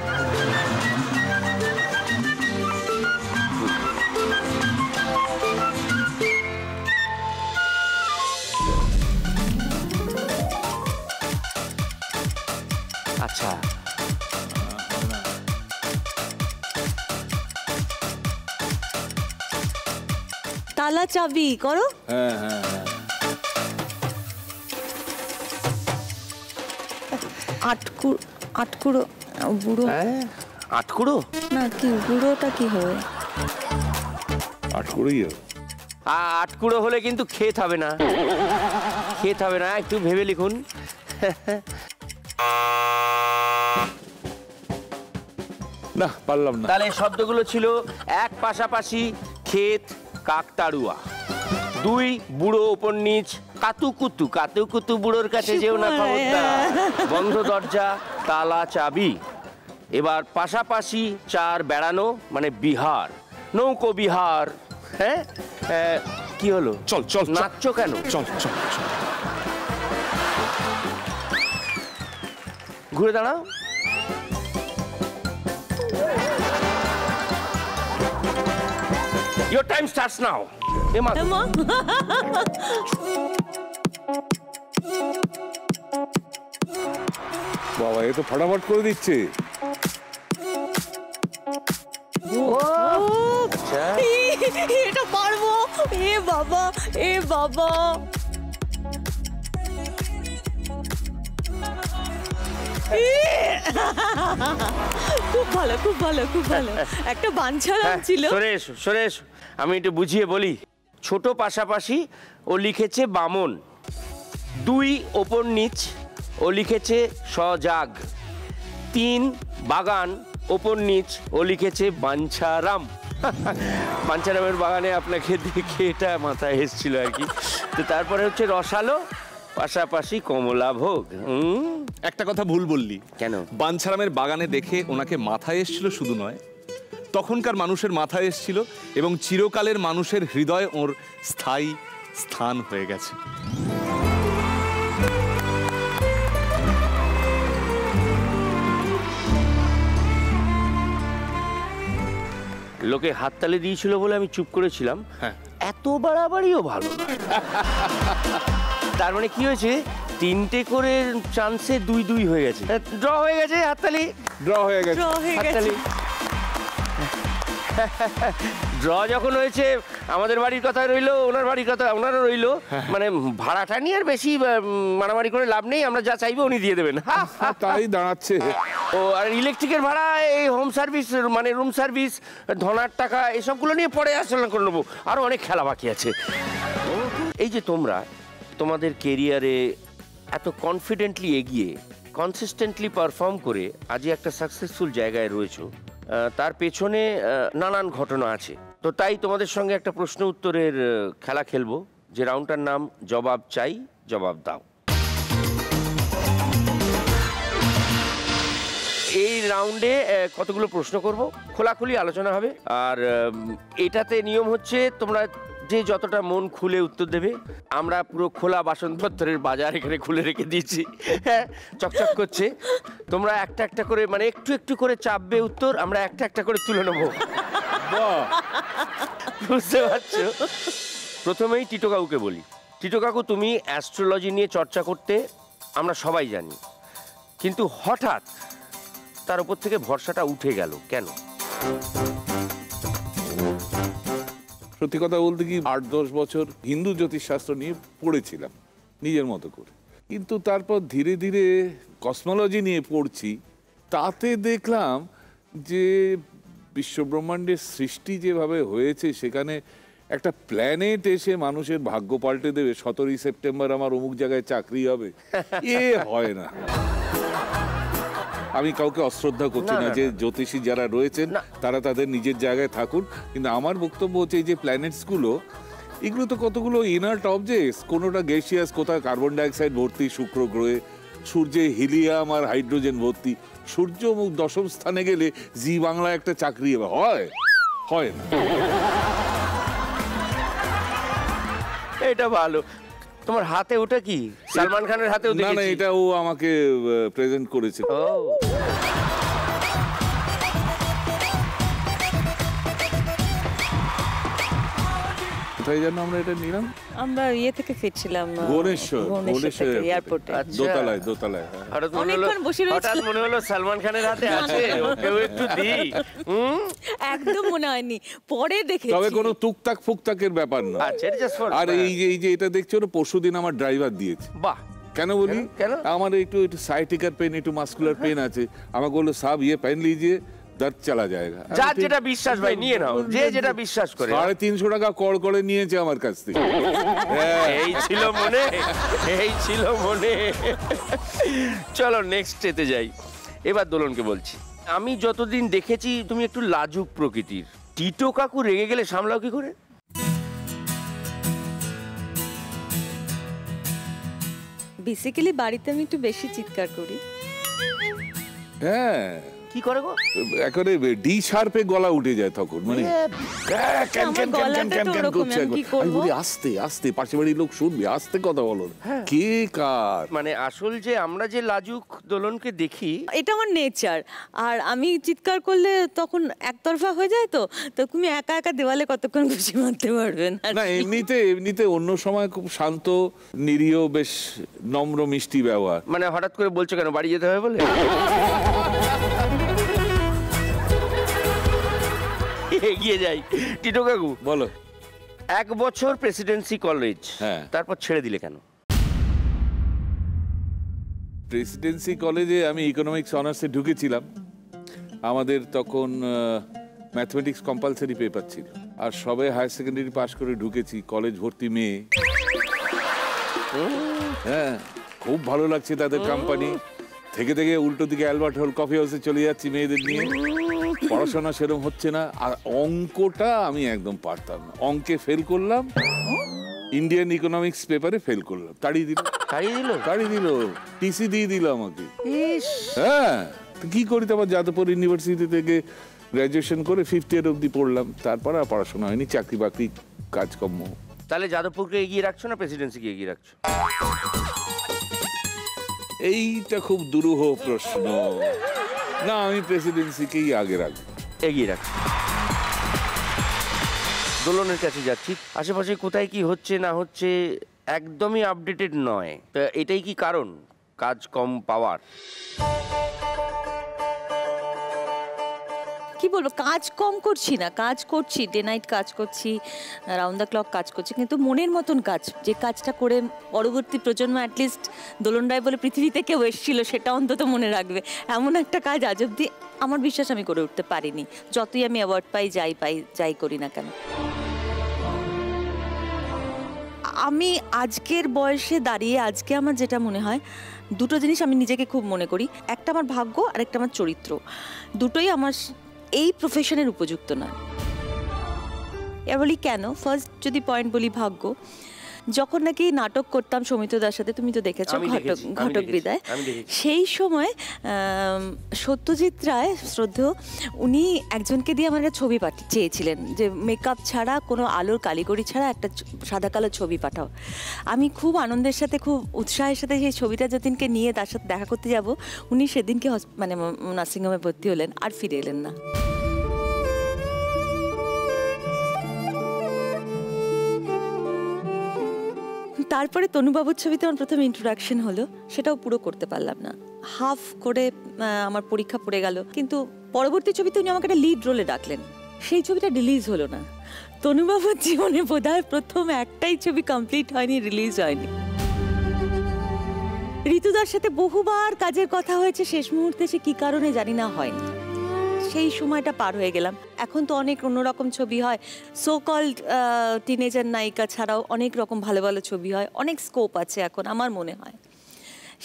আচ্ছা, তালা চাবি করো। হ্যাঁ হ্যাঁ হ্যাঁ। আটকুড়ো বুড়ো। আটকুড়ো না, কি বুড়োটা কি হবে? আটকুড়োই। আটকুড়ো হলে কিন্তু খেত হবে না, খেত হবে না, একটু ভেবে লিখুন। না, পারলাম না। তাহলে শব্দগুলো ছিল 1 পাশাপাশি, ক্ষেত, কাকতাড়ুয়া। 2 বুড়ো ওপর নিচ, কাতুকুতু বুড়োর কাছে যেও না, খবরদার। বন্ধ দরজা, তালা চাবি। এবার পাশাপাশি চার বেড়ানো মানে বিহার, নৌকো বিহার। হ্যাঁ কি হলো? চল চল, নাচছো কেন? চল চল চল। ঘুরে দাঁড়াও। Your time starts now. মা বাবা, এ তো ফটাফট করে দিচ্ছে। আচ্ছা, এটা পারবো। এ বাবা, এ বাবা। খুব ভালো, খুব ভালো, খুব ভালো। একটা বাঞ্ছারাম ছিল। সুরেশ, আমি একটু বুঝিয়ে বলি। ছোট পাশাপাশি ও লিখেছে বামন, দুই ওপর নিচ ও লিখেছে সজাগ, তিন বাগান ওপর নিচ ও লিখেছে বাঞ্ছারাম। বাঞ্ছারামের বাগানে আপনাকে দেখে এটা মাথায় এসেছিল আর কি। তো তারপরে হচ্ছে রসালো, পাশাপাশি কমলা ভোগ। একটা কথা ভুল বললি। কেন? বাঞ্ছারামের বাগানে দেখে ওনাকে মাথায় এসেছিল শুধু নয়, তখনকার মানুষের মাথায় এসেছিল এবং চিরকালের মানুষের হৃদয়ে ওর স্থায়ী স্থান হয়ে গেছে। লোকে হাততালি দিয়েছিল বলে আমি চুপ করেছিলাম। হ্যাঁ, এত বাড়াবাড়িও ভালো না। তার মানে কি হয়েছে, তিনটে করে চান্সে 2-2 হয়ে গেছে, ড্র হয়ে গেছে। হাততালি। ড্র হয়ে গেছে। হাততালি। ড্র যখন হয়েছে, আমাদের বাড়ির কথা রইলো, ওনার বাড়ির কথা ওনারও রইলো। মানে ভাড়াটা নিয়ে আর বেশি মারামারি করে লাভ নেই, আমরা যা চাইবো উনি দিয়ে দেবেন। তাই দাঁড়াচ্ছে। ও আর ইলেকট্রিকের ভাড়া, এই হোম সার্ভিস মানে রুম সার্ভিস, ধনার টাকা, এসবগুলো নিয়ে পরে আলোচনা করে নেবো। আরও অনেক খেলা বাকি আছে। এই যে তোমরা তোমাদের কেরিয়ারে এত কনফিডেন্টলি এগিয়ে, কনসিস্টেন্টলি পারফর্ম করে আজ একটা সাকসেসফুল জায়গায় রয়েছো, তার পেছনে নানান ঘটনা আছে। তো তাই তোমাদের সঙ্গে একটা প্রশ্ন উত্তরের খেলা খেলবো, যে রাউন্ডটার নাম জবাব চাই জবাব দাও। এই রাউন্ডে কতগুলো প্রশ্ন করব, খোলাখুলি আলোচনা হবে। আর এটাতে নিয়ম হচ্ছে তোমরা যে যতটা মন খুলে উত্তর দেবে। আমরা পুরো খোলা বাসনপত্রের বাজার এখানে খুলে রেখে দিয়েছি, হ্যাঁ, চকচক করছে। তোমরা একটা একটা করে মানে একটু একটু করে চাপবে উত্তর, আমরা একটা একটা করে তুলে নেবো। বুঝতে পারছো? প্রথমেই টিটো কাকুকে বলি। টিটো কাকু, তুমি অ্যাস্ট্রোলজি নিয়ে চর্চা করতে আমরা সবাই জানি, কিন্তু হঠাৎ তার উপর থেকে ভরসাটা উঠে গেল কেন? সত্যি কথা বলতে কি, 8-10 বছর হিন্দু জ্যোতিষশাস্ত্র নিয়ে পড়েছিলাম নিজের মতো করে, কিন্তু তারপর ধীরে ধীরে কসমোলজি নিয়ে পড়ছি। তাতে দেখলাম যে বিশ্বব্রহ্মাণ্ডের সৃষ্টি যেভাবে হয়েছে, সেখানে একটা প্ল্যানেট এসে মানুষের ভাগ্য পাল্টে দেবে, 17ই সেপ্টেম্বর আমার অমুক জায়গায় চাকরি হবে, এ হয় না। আমি কাউকে অশ্রদ্ধা করছি না, যে জ্যোতিষী যারা রয়েছেন তারা তাদের নিজের জায়গায় থাকুন, কিন্তু আমার বক্তব্য হচ্ছে এই যে প্ল্যানেটসগুলো, এগুলো তো কতগুলো ইনার্ট অবজেক্টস, কোনোটা গ্যাসিয়াস, কোথায় কার্বন ডাইঅক্সাইড ভর্তি শুক্র গ্রহে, সূর্যে হিলিয়াম আর হাইড্রোজেন ভর্তি। সূর্য মুখ 10ম স্থানে গেলে জি বাংলায় একটা চাকরি হয়? হয় না। এটা ভালো। তোমার হাতে ওটা কি? সালমান খানের হাতেও দেখেছি। না, এটা ও আমাকে প্রেজেন্ট করেছে। কোথায় যেন আমরা এটা নিলাম? আমরা ইয়ে থেকে ফিরছিলাম, ভুবনেশ্বর এয়ারপোর্টে। দোতলায়। হঠাৎ মনে হলো সালমান খানের হাতে আছে, ওকেও একটু দিই। একদম মনে হয়নি, পরে দেখেছি। তবে কোনো টুকটাক ফুকটাকের ব্যাপার না। আর এই যে এটা দেখছো, পরশুদিন আমার ড্রাইভার দিয়েছে। বাহ। কেন বলি? আমার একটু সাইটিকার পেন, একটু মাস্কুলার পেন আছে। আমাকে বললো সাব ইয়ে পেন লিজিয়ে, দর্দ চলা যায়গা। যার যেটা বিশ্বাস ভাই নিয়ে নাও, যে যেটা বিশ্বাস করে। 350 টাকা কর করে নিয়েছে আমার কাছ থেকে। এই ছিল মনে। চলো নেক্সট এতে যাই। এবার দোলনকে বলছি, আমি যতদিন দেখেছি তুমি একটু লাজুক প্রকৃতির। টিটো কাকু রেগে গেলে সামলাও কি করে? বেসিক্যালি বাড়িতে আমি একটু বেশি চিৎকার করি। হ্যাঁ কি করে গো? একেবারে ডি শার্পে গলা উঠে যায় তখন, মানে আমি বলি আস্তে আস্তে, পাশে বাড়ির লোক শুনবে, আস্তে কথা বলো, কে কার। মানে আসল যে আমরা যে লাজুক দোলনকে দেখি, এটা আমার নেচার। আর আমি চিৎকার করলে তখন একতরফা হয়ে যায়, তো তুমি একা একা দেওয়ালে কতক্ষণ ঘুষি মারতে পারবেন। না এমনিতে অন্য সময় খুব শান্ত নিরীহ, বেশ নম্র মিষ্টি ব্যবহার। মানে হঠাৎ করে বলছো কেন বাড়ি যেতে হবে বলে? এগিয়ে যাই। টিটো কাকু বলো, 1 বছর প্রেসিডেন্সি কলেজ, হ্যাঁ, তারপর ছেড়ে দিলে কেন? প্রেসিডেন্সি কলেজে আমি ইকোনমিক্স অনার্সে ঢুকেছিলাম। আমাদের তখন ম্যাথমেটিক্স কম্পালসারি পেপার ছিল, আর সবে হায়ার সেকেন্ডারি পাশ করে ঢুকেছি, কলেজ ভর্তি মেয়ে। হ্যাঁ, খুব ভালো লাগছে তাদের কোম্পানি থেকে থেকে। উল্টো দিকে অ্যালবার্ট হল কফি হাউসে চলে যাচ্ছি মেয়েদের নিয়ে। পড়াশোনা সেরকম হচ্ছে না, আর অঙ্কটা আমি একদম পারতাম না। অঙ্কে ফেল করলাম, ইন্ডিয়ান ইকোনমিক্স পেপারে ফেল করলাম, তাড়িয়ে দিল, টিসি দিয়ে দিল আমাকে। হ্যাঁ, কি করি, তারপর যাদবপুর ইউনিভার্সিটি থেকে গ্র্যাজুয়েশন করে 5th ইয়ার অব্দি পড়লাম, তারপর আর পড়াশোনা হয়নি, চাকরি বাকরি কাজকর্ম। তাহলে যাদবপুরকে এগিয়ে রাখছো না প্রেসিডেন্সিকে এগিয়ে রাখছো? এইটা খুব দুরূহ প্রশ্ন। না, আমি প্রেসিডেন্সিকেই আগে রাখবো, এগিয়ে রাখছি। দোলনের কাছে যাচ্ছি, আশেপাশে কোথায় কি হচ্ছে না হচ্ছে একদমই আপডেটেড নয়, তা এটাই কি কারণ কাজ কম পাওয়ার? কি বলবো, কাজ কম করছি না, কাজ করছি, ডে নাইট কাজ করছি, রাউন্ড দ্য ক্লক কাজ করছি, কিন্তু মনের মতন কাজ, যে কাজটা করে পরবর্তী প্রজন্ম অ্যাটলিস্ট দোলন রায় বলে পৃথিবীতে কেউ এসেছিল সেটা অন্তত মনে রাখবে, এমন একটা কাজ আজ অব্দি আমার বিশ্বাস আমি করে উঠতে পারিনি, যতই আমি অ্যাওয়ার্ড পাই যাই করি না কেন। আমি আজকের বয়সে দাঁড়িয়ে আজকে আমার যেটা মনে হয়, দুটো জিনিস আমি নিজেকে খুব মনে করি, একটা আমার ভাগ্য আর একটা আমার চরিত্র, দুটোই আমার এই প্রফেশনের উপযুক্ত নয়। এবার বলি কেন। ফার্স্ট যদি পয়েন্ট বলি ভাগ্য, যখন নাকি নাটক করতাম সৌমিত্রদার সাথে, তুমি তো দেখেছো ঘটক বিদায়, সেই সময় সত্যজিৎ রায় শ্রদ্ধেয়, উনি একজনকে দিয়ে আমার একটা ছবি চেয়েছিলেন, যে মেকআপ ছাড়া, কোনো আলোর কারিগরি ছাড়া একটা সাদা কালো ছবি পাঠাও। আমি খুব আনন্দের সাথে, খুব উৎসাহের সাথে সেই ছবিটা যতীনকে নিয়ে তার সাথে দেখা করতে যাব, উনি সেদিনকে মানে নার্সিংহোমে ভর্তি হলেন, আর ফিরে এলেন না। তারপরে তনুবাবুর ছবিতে আমার প্রথম ইন্ট্রোডাকশন হলো, সেটাও পুরো করতে পারলাম না, হাফ করে আমার পরীক্ষা পড়ে গেল। কিন্তু পরবর্তী ছবিতে উনি আমাকে একটা লিড রোলে ডাকলেন, সেই ছবিটা রিলিজ হলো না। তনুবাবুর জীবনে বোধহয় প্রথম একটাই ছবি কমপ্লিট হয়নি, রিলিজ হয়নি। ঋতুদার সাথে বহুবার কাজের কথা হয়েছে, শেষ মুহূর্তে সে কি কারণে জানি না হয়নি। সেই সময়টা পার হয়ে গেলাম। এখন তো অনেক অন্যরকম ছবি হয়, সো কল্ড টিনেজার নায়িকা ছাড়াও অনেক রকম ভালো ভালো ছবি হয়, অনেক স্কোপ আছে এখন আমার মনে হয়।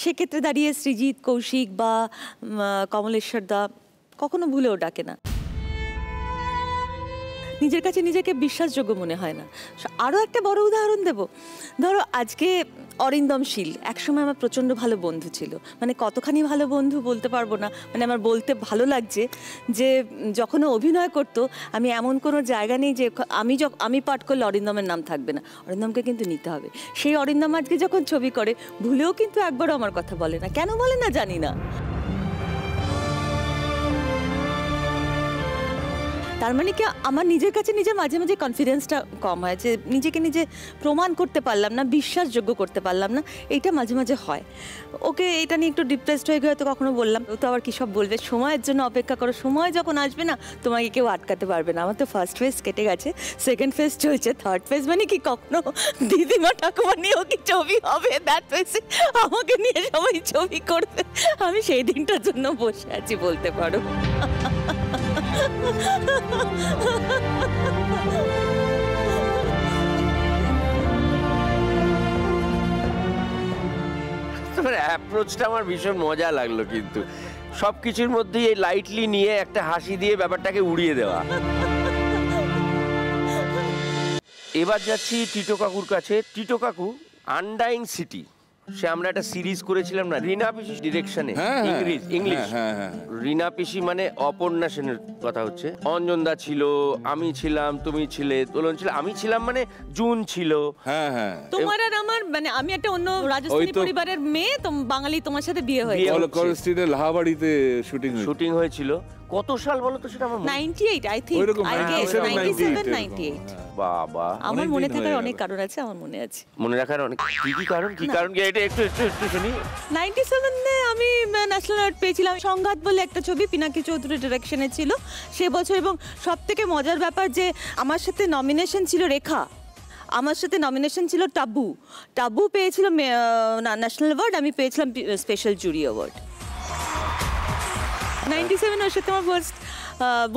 সেক্ষেত্রে দাঁড়িয়ে সৃজিত, কৌশিক বা কমলেশ্বর দা কখনো ভুলেও ডাকে না, নিজের কাছে নিজেকে বিশ্বাসযোগ্য মনে হয় না। আরও একটা বড় উদাহরণ দেব, ধরো আজকে অরিন্দম শীল একসময় আমার প্রচণ্ড ভালো বন্ধু ছিল, মানে কতখানি ভালো বন্ধু বলতে পারবো না, মানে আমার বলতে ভালো লাগছে যে যখন ও অভিনয় করতো, আমি এমন কোনো জায়গা নেই যে আমি পাঠ করলে অরিন্দমের নাম থাকবে না, অরিন্দমকে কিন্তু নিতে হবে। সেই অরিন্দম আজকে যখন ছবি করে ভুলেও কিন্তু একবারও আমার কথা বলে না, কেন বলে না জানি না। তার মানে কি আমার নিজের কাছে নিজের মাঝে মাঝে কনফিডেন্সটা কম হয়, যে নিজেকে নিজে প্রমাণ করতে পারলাম না, বিশ্বাসযোগ্য করতে পারলাম না, এইটা মাঝে মাঝে হয়। ওকে এটা নিয়ে একটু ডিপ্রেসড হয়ে হয়তো কখনো বললাম, ও তো আবার কী সব বলবে, সময়ের জন্য অপেক্ষা করো, সময় যখন আসবে না তোমাকে কেউ আটকাতে পারবে না। আমার তো ফার্স্ট ফেজ কেটে গেছে, সেকেন্ড ফেজ চলছে, থার্ড ফেজ মানে কি কখনো দিদিমা ঠাকুমা নিয়েও কি ছবি হবে, দ্যাট ফেজে আমাকে নিয়ে সবাই ছবি করবে, আমি সেই দিনটার জন্য বসে আছি বলতে পারো। তোমার অ্যাপ্রোচটা আমার ভীষণ মজা লাগলো, কিন্তু সবকিছুর মধ্যে এই লাইটলি নিয়ে একটা হাসি দিয়ে ব্যাপারটাকে উড়িয়ে দেওয়া। এবার যাচ্ছি টিটো কাকুর কাছে। টিটো কাকু, আনডাইং সিটি সে আমরা একটা সিরিজ করেছিলাম না, রিনা পিসি ডিরেকশনে, হ্যাঁ, হ্যাঁ, ইংলিশ। হ্যাঁ, হ্যাঁ। রিনা পিসি মানে অপর্ণা সেনের কথা হচ্ছে। অঞ্জনদা ছিল, আমি ছিলাম, তুমি ছিলে, দোলন ছিল, আমি ছিলাম মানে জুন ছিল। হ্যাঁ হ্যাঁ তোমার আর আমার মানে আমি একটা অন্য রাজস্থানী পরিবারের মেয়ে, বাঙালি, তোমার সাথে বিয়ে হয়েছে। কলেস্ট্রিনের লাহাবাড়িতে শুটিং হয়েছিল। কত সাল বলো তো সেটা? আমার 98 আই থিংক, ওইরকম, আই গেস 97, 98। বাবা, আমার মনে থাকার অনেক কারণ আছে, আমার মনে আছে। মনে রাখার অনেক কি কারণ এটা একটু শুনি। 97 আমি ন্যাশনাল অ্যাওয়ার্ড পেয়েছিলাম। সংঘাত বলে একটা ছবি পিনাকি চৌধুরী ডিরেকশনে ছিল সে বছর, এবং সবথেকে মজার ব্যাপার যে আমার সাথে নমিনেশন ছিল রেখা, আমার সাথে নমিনেশন ছিল টাবু পেয়েছিল ন্যাশনাল অ্যাওয়ার্ড, আমি পেয়েছিলাম স্পেশাল জুরি অ্যাওয়ার্ড। 97 ওর সাথে আমার ফার্স্ট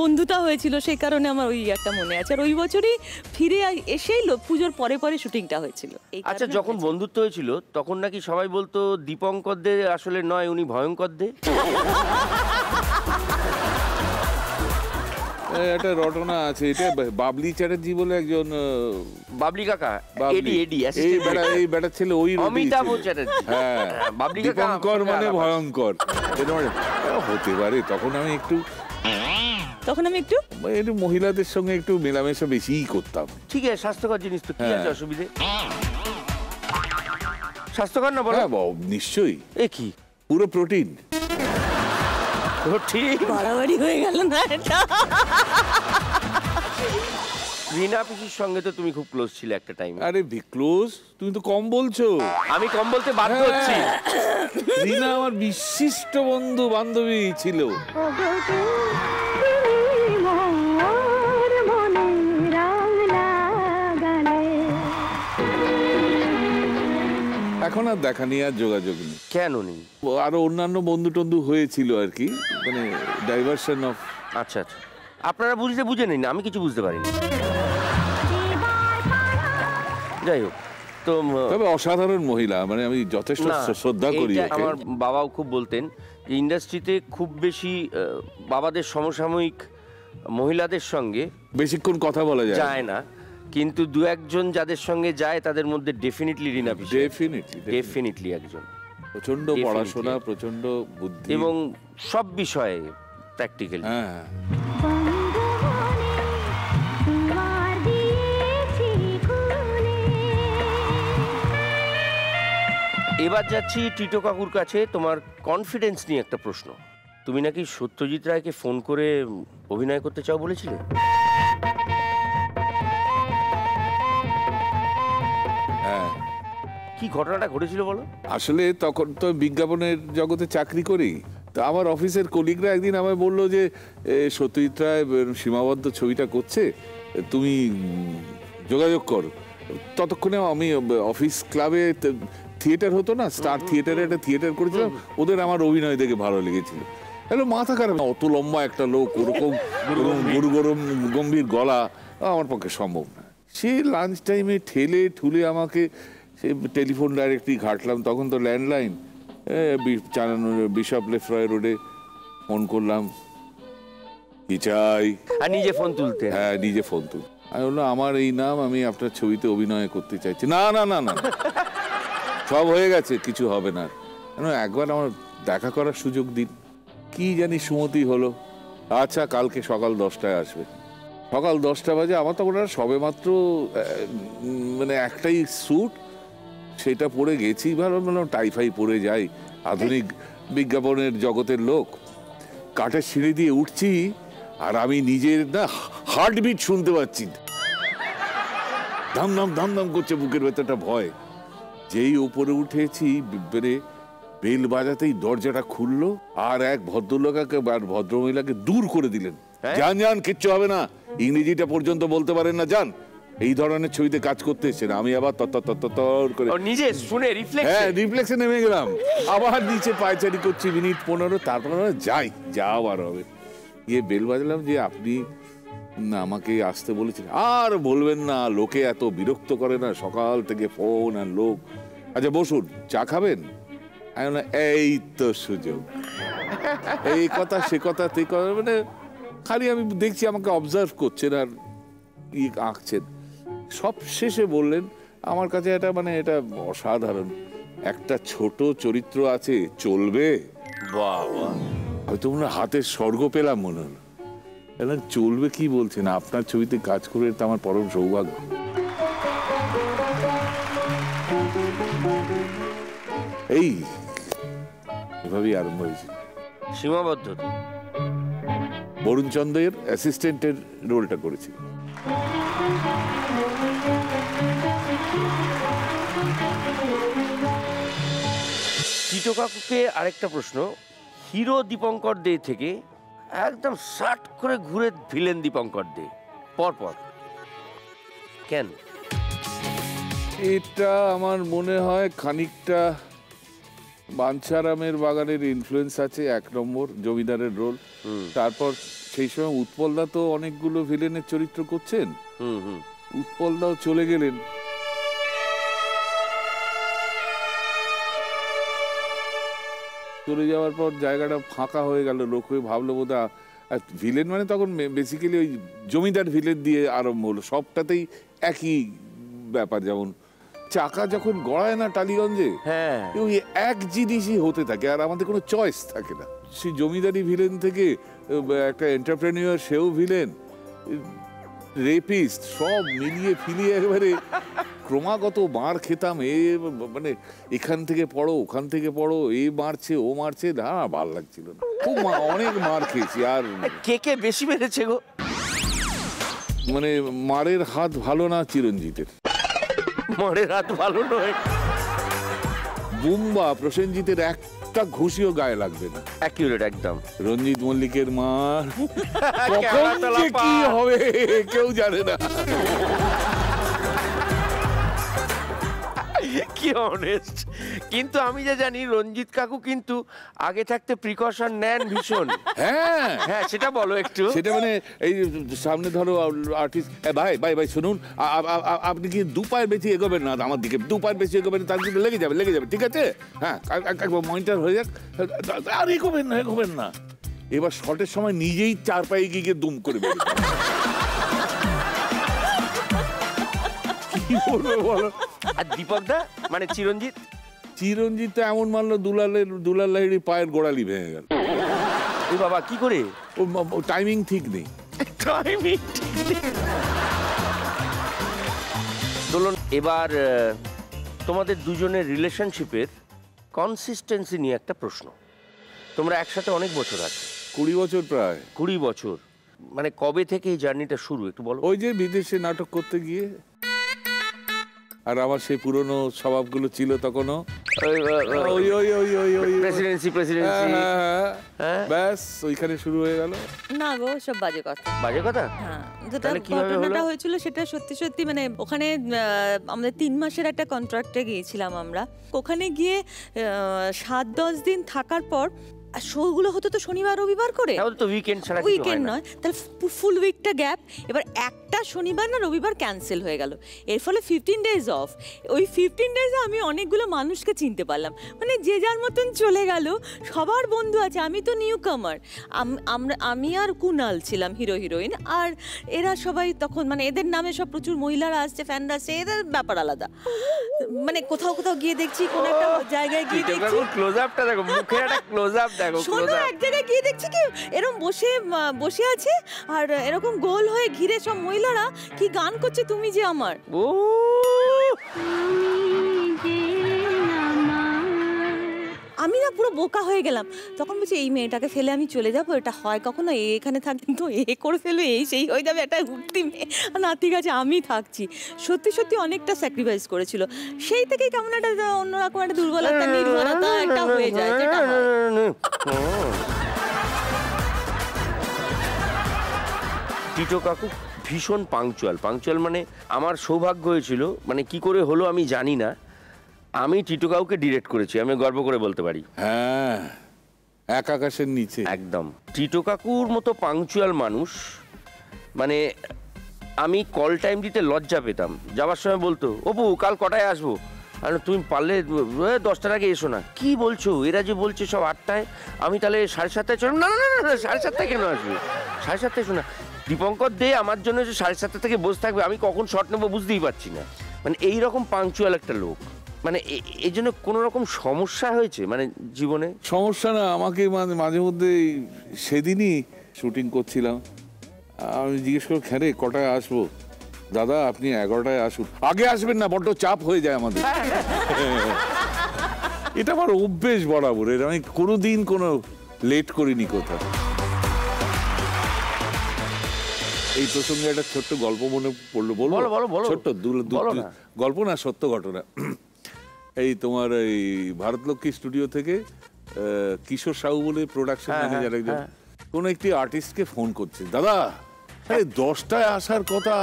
বন্ধুতা হয়েছিল, সেই কারণে আমার ওই ইয়ারটা মনে আছে। আর ওই বছরই ফিরে এসেই পুজোর পরে শুটিংটা হয়েছিল। আচ্ছা, যখন বন্ধুত্ব হয়েছিল তখন নাকি সবাই বলতো দীপঙ্কর দে আসলে নয়, উনি ভয়ঙ্কর দে। একটা রটনা আছে, এটা বাবলি চ্যাটার্জি বলে একজন, বাবলি কাকা, এডি এই বেটা ছেলে ওই অমিতাভ চ্যাটার্জি। হ্যাঁ, বাবলি কাকা দীপঙ্কর মানে ভয়ঙ্কর, এটা মানে হতে পারে। তখন আমি একটু মহিলাদের সঙ্গে একটু মেলামেশা বেশিই করতাম। ঠিক আছে, স্বাস্থ্যকর জিনিস তো, কি আছে অসুবিধে? স্বাস্থ্যকর না বলো? নিশ্চয়ই। এ কি পুরো প্রোটিন। ঠিক বাড়াবাড়ি হয়ে গেল না এটা? রিনা পিসির সঙ্গে তো তুমি খুব ক্লোজ ছিলে একটা টাইম। আরে ক্লোজ, তুমি তো কম বলছো। আমি কম বলতে বাধ্য হচ্ছি। রিনা আমার বিশিষ্ট বন্ধু বান্ধবী ছিল। এখন আর দেখা নিয়ে আর যোগাযোগ নেই। কেন নেই? আরো অন্যান্য বন্ধু টন্ধু হয়েছিল আর কি, মানে ডাইভার্সন অফ। আচ্ছা, আপনারা বুঝে নিন, আমি কিছু বুঝতে পারিনি। যাই হোক, তো তবে অসাধারণ মহিলা, মানে আমি যথেষ্ট শ্রদ্ধা করি। আমার বাবাও খুব বলতেন ইন্ডাস্ট্রিতে খুব বেশি বাবাদের সমসাময়িক মহিলাদের সঙ্গে বেশিক্ষণ কথা বলা যায় না, কিন্তু দু একজন যাদের সঙ্গে যায় তাদের মধ্যে ডেফিনেটলি রিনা পিসি, ডেফিনেটলি একজন। প্রচন্ড পড়াশোনা, প্রচন্ড বুদ্ধি, এবং সব বিষয়ে প্র্যাকটিক্যাল। হ্যাঁ, এবার যাচ্ছি টিটো কাকুর কাছে তোমার কনফিডেন্স নিয়ে একটা প্রশ্ন। তুমি নাকি সত্যজিৎ রায়কে ফোন করে অভিনয় করতে চাও বলেছিলে? হ্যাঁ। কি ঘটনাটা ঘটেছিল বলো? আসলে তখন তো বিজ্ঞাপনের জগতে চাকরি করি, তো আমার অফিসের কলিগরা একদিন আমায় বললো যে সত্যজিৎ রায় সীমাবদ্ধ ছবিটা করছে, তুমি যোগাযোগ করো। ততক্ষণে আমি অফিস ক্লাবে থিয়েটার হতো না, স্টার থিয়েটারে একটা থিয়েটার করেছিলাম, ওদের আমার অভিনয় দেখে ভালো লেগেছিল। হ্যালো, মাথা খারাপ, অত লম্বা একটা লোক, ওরকম গরম গম্ভীর গলা আমার পক্ষে সম্ভব না। সে লাঞ্চ টাইমে ঠুলে আমাকে সে টেলিফোন ডাইরেক্টলি ঘাটলাম, তখন তো ল্যান্ডলাইন, বিশপ লেফ্রয় রোডে ফোন করলাম, কি চাই, আর নিজে ফোন তুলতে? হ্যাঁ, নিজে ফোন তুল। আমি বললাম, আমার এই নাম, আমি আপনার ছবিতে অভিনয় করতে চাইছি। না না না না, সব হয়ে গেছে, কিছু হবে না, কেন একবার আমার দেখা করার সুযোগ দিন। কি জানি সুমতি হলো, আচ্ছা কালকে সকাল 10টায় আসবে। সকাল 10টা বাজে, আমার তখন সবে মাত্র মানে একটাই স্যুট, সেটা পরে গেছি, ভালো টাইফাই পরে যাই, আধুনিক বিজ্ঞাপনের জগতের লোক। কাঠের সিঁড়ি দিয়ে উঠছি, আর আমি নিজের না হার্টবিট শুনতে পাচ্ছি, ধাম ধাম ধাম ধাম করছে বুকের ভেতরটা ভয়। যেই উপরে উঠেছি, বেল বাজাতেই দরজাটা খুললো, আর এক ভদ্রলোকাকে আর ভদ্রমহিলাকে দূর করে দিলেন। যান যান, কিচ্ছু হবে না, ইংরেজিটা পর্যন্ত বলতে পারেন না, যান। এই ধরনের ছবিতে কাজ করতে এসেছেন। আমি আবার তর করে নিজে শুনে রিফ্লেক্সে নেমে গেলাম, আবার নিচে পায়চারি করছি মিনিট 15, তারপর যাই আর হবে। গিয়ে বেল বাজলাম যে আপনি না আমাকে আসতে বলেছেন। আর বলবেন না, লোকে এত বিরক্ত করে না, সকাল থেকে ফোন আর লোক। আচ্ছা বসুন, চা খাবেন? এই তো সুযোগ, এই কথা সে কথা, মানে খালি আমি দেখছি আমাকে অবজার্ভ করছেন আর আঁকছেন। সব শেষে বললেন, আমার কাছে এটা মানে এটা অসাধারণ, একটা ছোট চরিত্র আছে, চলবে? বাবা, হয়তো মনে হয় হাতের স্বর্গ পেলাম মনে হলো। এলাম চলবে কি বলছেন? আপনার ছবিতে কাজ করে তো আমার পরম সৌভাগ্য। এই এভাবেই আরম্ভ হয়েছে। সীমাবদ্ধতা। বরুণ চন্দ্রের অ্যাসিস্ট্যান্টের রোলটা করেছি। টিটো কাকুকে আরেকটা প্রশ্ন, হিরো দীপঙ্কর দে থেকে একদম শার্ট করে ঘুরে ভিলেন দীপঙ্কর দে পরপর কেন? এটা আমার মনে হয় খানিকটা বাঞ্ছারামের বাগানের ইনফ্লুয়েন্স আছে, 1 নম্বর জমিদারের রোল। তারপর সেই সময় উৎপলদা তো অনেকগুলো ভিলেনের চরিত্র করছেন, উৎপলদাও চলে গেলেন। চলে যাওয়ার পর জায়গাটা ফাঁকা হয়ে গেল, লোক হয়ে ভাবলো বোধহয় ভিলেন মানে তখন বেসিক্যালি ওই জমিদার ভিলেন দিয়ে আরম্ভ হলো। সবটাতেই একই ব্যাপার, যেমন চাকা যখন গড়ায় না টালিগঞ্জে, ওই এক জিনিসই হতে থাকে, আর আমাদের কোনো চয়েস থাকে না। সেই জমিদারি ভিলেন থেকে একটা এন্টারপ্রেনিউর, সেও ভিলেন, রেপিস্ট, সব মিলিয়ে ফিলিয়ে একেবারে ক্রমাগত মার খেতাম। মানে এখান থেকে পড়ো, ওখান থেকে পড়ো, এ মারছে, ও মারছে, না ভালো লাগছিল না, খুব অনেক মার খেয়েছি। আর কে বেশি মেরেছে গো? মানে মারের হাত ভালো না চিরঞ্জিতের। মারের হাত ভালো নয়। বুম্বা প্রসেনজিতের একটা ঘুষিও গায়ে লাগবে না, অ্যাকিউরেট একদম। রঞ্জিত মল্লিকের মার কখন যে কি হবে কেউ জানে না। কি অনেস্ট। কিন্তু আমি যে জানি রঞ্জিত কাকু কিন্তু আগে থাকতে প্রিকশন নেন ভীষণ। হ্যাঁ হ্যাঁ, সেটা বলো একটু। সেটা মানে এই সামনে ধরো আর্টিস্ট, ভাই ভাই ভাই শুনুন, আপনি কি 2 পায়ের বেশি এগোবেন না আমার দিকে, 2 পায়ের বেশি এগোবেন, তার কিন্তু লেগে যাবে, ঠিক আছে? হ্যাঁ, একবার মনিটর হয়ে যাক, আর এগোবেন না। এবার শটের সময় নিজেই 4 পায়ে গিয়ে দুম করে বেরোবে। কি বলবো বলো? আর দীপক দা মানে চিরঞ্জিত তো এমন মানলো দুলাল লাহিড়ির পায়ের গোড়ালি ভেঙে গেল। ও বাবা, কি করে? ও টাইমিং ঠিক নেই। চলুন এবার তোমাদের দুজনের রিলেশনশিপের কনসিস্টেন্সি নিয়ে একটা প্রশ্ন। তোমরা একসাথে অনেক বছর আছে, 20 বছর, প্রায় 20 বছর। মানে কবে থেকে এই জার্নিটা শুরু একটু বলো। ওই যে বিদেশে নাটক করতে গিয়ে, আর আমার সেই পুরনো স্বভাবগুলো ছিল তখনও, প্রেসিডেন্সি ব্যাস ওইখানে শুরু হয়ে গেল। না গো, সব বাজে কথা। বাজে কথা? হ্যাঁ, যেটা ঘটনাটা হয়েছিল সেটা সত্যি সত্যি, মানে ওখানে আমাদের 3 মাসের একটা কন্ট্রাক্টে গিয়েছিলাম আমরা। ওখানে গিয়ে 7-10 দিন থাকার পর আর শোগুলো হতো তো শনিবার রবিবার করে, তো উইকেন্ড ছাড়া উইকেন্ড নয়, তাহলে ফুল উইকটা গ্যাপ। এবার একটা শনিবার না রবিবার ক্যান্সেল হয়ে গেল, এর ফলে 15 ডেজ অফ। ওই 15 ডেজে আমি অনেকগুলো মানুষকে চিনতে পারলাম, মানে যে যার মতন চলে গেল, সবার বন্ধু আছে, আমি তো নিউ কামার। আমি আর কুনাল ছিলাম হিরো হিরোইন, আর এরা সবাই তখন মানে এদের নামে সব প্রচুর মহিলারা আসছে, ফ্যানরা আসছে, এদের ব্যাপার আলাদা। মানে কোথাও গিয়ে দেখছি, কোন একটা জায়গায় গিয়ে দেখছি, ক্লোজ আপটা দেখো, মুখের একটা ক্লোজ আপ দেখো, শোনো, এক জায়গায় গিয়ে দেখছি কি এরকম বসে আছে, আর এরকম গোল হয়ে ঘিরে সব মহিলারা কি গান করছে, তুমি যে আমার। আমি না পুরো বোকা হয়ে গেলাম। তখন বলছি এই মেয়েটাকে ফেলে আমি চলে যাবো, এটা হয় কখনো? এখানে থাক, কিন্তু করে ফেলবে, সেই হয়ে যাবে, একটা উঠতি মেয়ে। না, ঠিক আছে, আমি থাকছি। সত্যি সত্যি অনেকটা স্যাক্রিফাইস করেছিল। সেই থেকেই কেমন একটা অন্যরকম একটা দুর্বলতা, নির্ভরতা একটা হয়ে যায়, যেটা টিটো কাকু ভীষণ পাংচুয়াল। মানে আমার সৌভাগ্য হয়েছিল, মানে কি করে হলো আমি জানি না, আমি টিটো কাকুকে ডিরেক্ট করেছি, আমি গর্ব করে বলতে পারি। হ্যাঁ, এক আকাশের নিচে একদম। টিটো কাকুর মতো পাংচুয়াল মানুষ, মানে আমি কল টাইম দিতে লজ্জা পেতাম। যাওয়ার সময় বলতো, অপু কাল কটায় আসবো? আর তুমি পারলে 10টার আগে এসো না। কি বলছো? এরা যে বলছে সব 8টায়, আমি তাহলে 7:30টায় চলো। না, 7:30টায় কেন আসবে? 7:30টায় এসো না। দীপঙ্কর দে আমার জন্য যে 7:30 থেকে বসে থাকবে, আমি কখন শট নেবো বুঝতেই পারছি না। মানে এইরকম পাংচুয়াল একটা লোক। মানে এই জন্য কোনো রকম সমস্যা হয়েছে মানে জীবনে? সমস্যা না, আমাকে মাঝে মধ্যে সেদিনই শুটিং করছিলাম, আমি জিজ্ঞেস করো খেরে কটায় আসবো, দাদা আপনি 11টায় আসুন। আগে আসবেন না, বড্ড চাপ হয়ে যায় আমাদের। এটা আমার অভ্যেস বরাবর, আমি কোনোদিন কোনো লেট করিনি কোথাও। এই প্রসঙ্গে একটা ছোট্ট গল্প মনে পড়লো, বলবো? ছোট্ট গল্প না, সত্য ঘটনা। এই তোমার এই ভারতলক্ষ্মী স্টুডিও থেকে কিশোর সাহু বলে প্রোডাকশন ম্যানেজার একজন কোন একটি আর্টিস্টকে ফোন করছে, দাদা আরে 10টায় আসার কথা,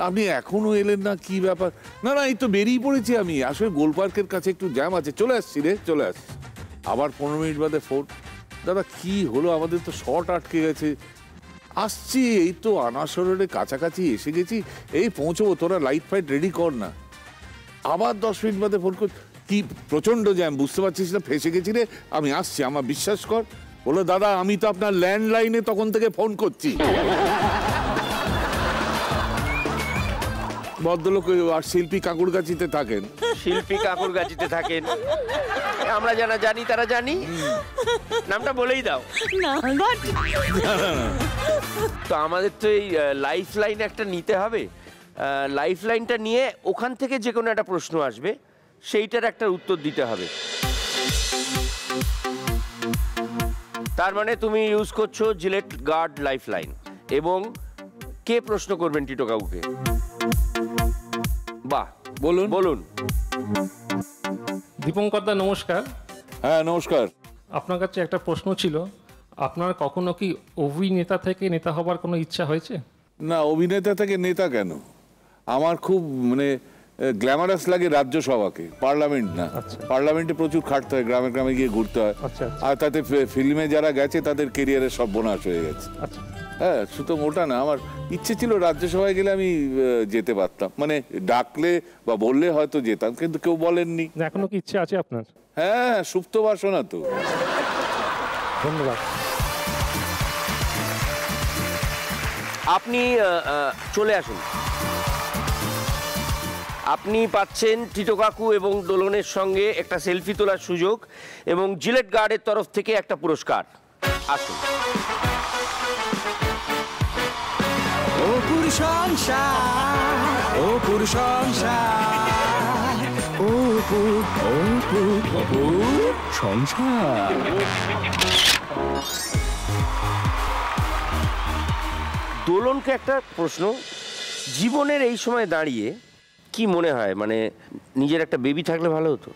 আপনি এখনো এলেন না, কি ব্যাপার? না না এই তো বেরিয়ে পড়েছি আমি, আসলে গোল পার্কের কাছে একটু জ্যাম আছে, চলে আসছি রে, চলে আসছি। আবার 15 মিনিট বাদে ফোন, দাদা কি হলো, আমাদের তো শর্ট আটকে গেছে, আসছি এই তো আনাসরের কাছাকাছি এসে গেছি, এই পৌঁছবো, তোরা লাইট ফাইট রেডি কর না। আবার 10 মিনিট বাদে ফোন কর, কি প্রচন্ড জ্যাম, বুঝতে পারছিস না, ফেসে গেছি রে, আমি আসছি, আমার বিশ্বাস কর। বলো দাদা আমি তো আপনার ল্যান্ডলাইনে তখন থেকে ফোন করছি। ভদ্রলোক আর শিল্পী কাকুরগাছিতে থাকেন। শিল্পী কাকুরগাছিতে থাকেন, আমরা যারা জানি তারা জানি, নামটা বলেই দাও না। তো আমাদের তো এই লাইফ লাইন একটা নিতে হবে, লাইফ লাইনটা নিয়ে ওখান থেকে যে কোনো একটা প্রশ্ন আসবে, সেইটার একটা উত্তর দিতে হবে। তার মানে তুমি ইউজ করছো জিলেট গার্ড লাইফ লাইন, এবং কে প্রশ্ন করবেন টিটো কাকুকে? বাহ, বলুন বলুন। দীপঙ্কর দা নমস্কার। হ্যাঁ নমস্কার। আপনার কাছে একটা প্রশ্ন ছিল, আপনার কখনো কি অভিনেতা থেকে নেতা হবার কোনো ইচ্ছা হয়েছে? না, অভিনেতা থেকে নেতা কেন, আমার খুব মানে গ্ল্যামারাস লাগে রাজ্যসভাকে, পার্লামেন্ট না। পার্লামেন্টে প্রচুর খাটতে হয়, গ্রামে গ্রামে গিয়ে ঘুরতে হয়, আর তাতে ফিল্মে যারা গেছে তাদের কেরিয়ারের সব বোনাস হয়ে গেছে। হ্যাঁ, সুতরাং ওটা না, আমার ইচ্ছে ছিল রাজ্যসভায় গেলে আমি যেতে পারতাম, মানে ডাকলে বা বললে হয়তো যেতাম, কিন্তু কেউ বলেননি। এখনো কি ইচ্ছে আছে আপনার? হ্যাঁ, সুপ্ত বাসনা তো। ধন্যবাদ। আপনি চলে আসুন, আপনি পাচ্ছেন টিটো কাকু এবং দোলনের সঙ্গে একটা সেলফি তোলার সুযোগ এবং জিলেট গার্ডের তরফ থেকে একটা পুরস্কার। আসুন। ও পুরুষংসার, ও পুরুষংসার, ও সংসার। দোলনকে একটা প্রশ্ন, জীবনের এই সময় দাঁড়িয়ে কি মনে হয়, মানে নিজের একটা বেবি থাকলে ভালো হতো?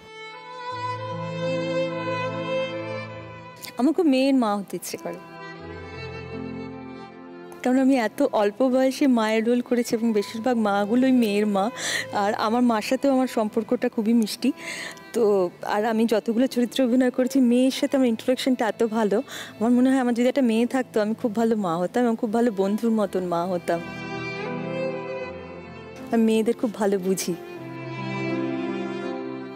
আমার খুব মেয়ের মা হতে ইচ্ছে করে, কারণ আমি এত অল্প বয়সে মায়ের রোল করেছি এবং বেশিরভাগ মাগুলোই মেয়ের মা, আর আমার মার সাথেও আমার সম্পর্কটা খুবই মিষ্টি। তো আর আমি যতগুলো চরিত্রে অভিনয় করেছি, মেয়ের সাথে আমার ইন্টারাকশনটা এত ভালো, আমার মনে হয় আমার যদি একটা মেয়ে থাকতো আমি খুব ভালো মা হতাম এবং খুব ভালো বন্ধুর মতন মা হতাম। আমি মেয়েদের খুব ভালো বুঝি।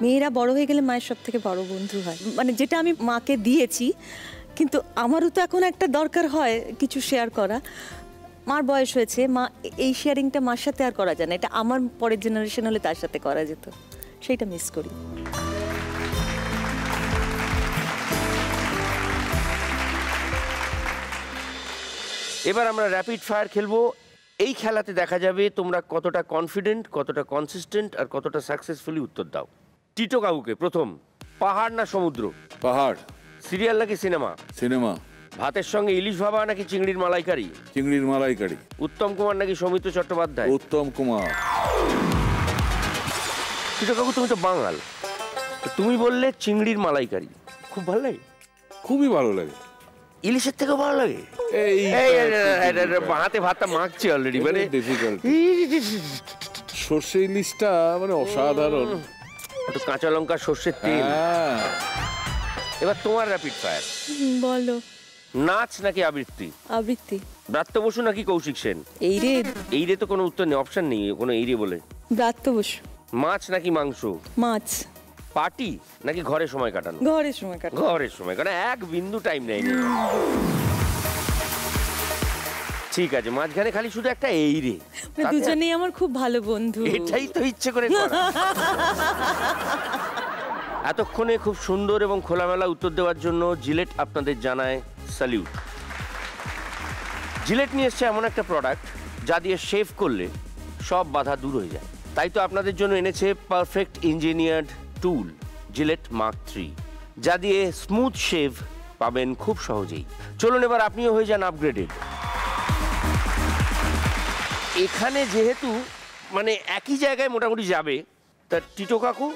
মেয়েরা বড় হয়ে গেলে মায়ের সব থেকে বড় বন্ধু হয়, মানে যেটা আমি মাকে দিয়েছি, কিন্তু আমারও তো এখন একটা দরকার হয় কিছু শেয়ার করা। মার বয়স হয়েছে, মা এই শেয়ারিংটা মার সাথে আর করা যায় না, এটা আমার পরের জেনারেশন হলে তার সাথে করা যেত, সেইটা মিস করি। এবার আমরা র্যাপিড ফায়ার খেলবো। এই খেলাতে দেখা যাবে তোমরা কতটা কনফিডেন্ট, কতটা কনসিস্টেন্ট আর কতটা সাকসেসফুলি উত্তর দাও। টিটো কাকুকে প্রথম, পাহাড় না সমুদ্র? পাহাড়। সিরিয়াল নাকি সিনেমা? সিনেমা। ভাতের সঙ্গে ইলিশ ভাবা নাকি চিংড়ির মালাইকারি? চিংড়ির মালাইকারি। উত্তম কুমার নাকি সৌমিত্র চট্টোপাধ্যায়? উত্তম কুমার। টিটো কাকু তুমি তো বাঙাল, তুমি বললে চিংড়ির মালাইকারি, খুব ভালো লাগে? খুবই ভালো লাগে। ইলিশের থেকেও ভালো লাগে? হাতে ভাতটা মাখছি অলরেডি, মানে সর্ষে ইলিশটা মানে অসাধারণ, একটু কাঁচা লঙ্কা, সর্ষের তেল। এবার তোমার র্যাপিড ফায়ার। বলো। নাচ নাকি আবৃত্তি? আবৃত্তি। ব্রাত্য বসু নাকি কৌশিক সেন? এই রে। এই রে তো কোনো উত্তর নেই, অপশন নেই কোনো এই রে বলে। ব্রাত্য বসু। মাছ নাকি মাংস? মাছ। পার্টি নাকি ঘরে সময় কাটানো? ঘরের সময় কাটানো। ঘরের সময় কাটানো, এক বিন্দু টাইম নেয়নি। ঠিক আছে, মাঝখানে খালি শুধু একটা এই রে। দুজনেই আমার খুব ভালো বন্ধু। এটাই তো ইচ্ছে করে করা। এতক্ষণে খুব সুন্দর এবং খোলামেলা উত্তর দেওয়ার জন্য জিলেট আপনাদের জানায় স্যালিউট। জিলেট নিয়ে এসছে এমন একটা প্রোডাক্ট যা দিয়ে শেভ করলে সব বাধা দূর হয়ে যায়। তাই তো আপনাদের জন্য এনেছে পারফেক্ট ইঞ্জিনিয়ার্ড টুল জিলেট মার্ক 3, যা দিয়ে স্মুথ শেভ পাবেন খুব সহজেই। চলুন এবার আপনিও হয়ে যান আপগ্রেডেড। এখানে যেহেতু মানে একই জায়গায় মোটামুটি যাবে, তা টিটো কাকু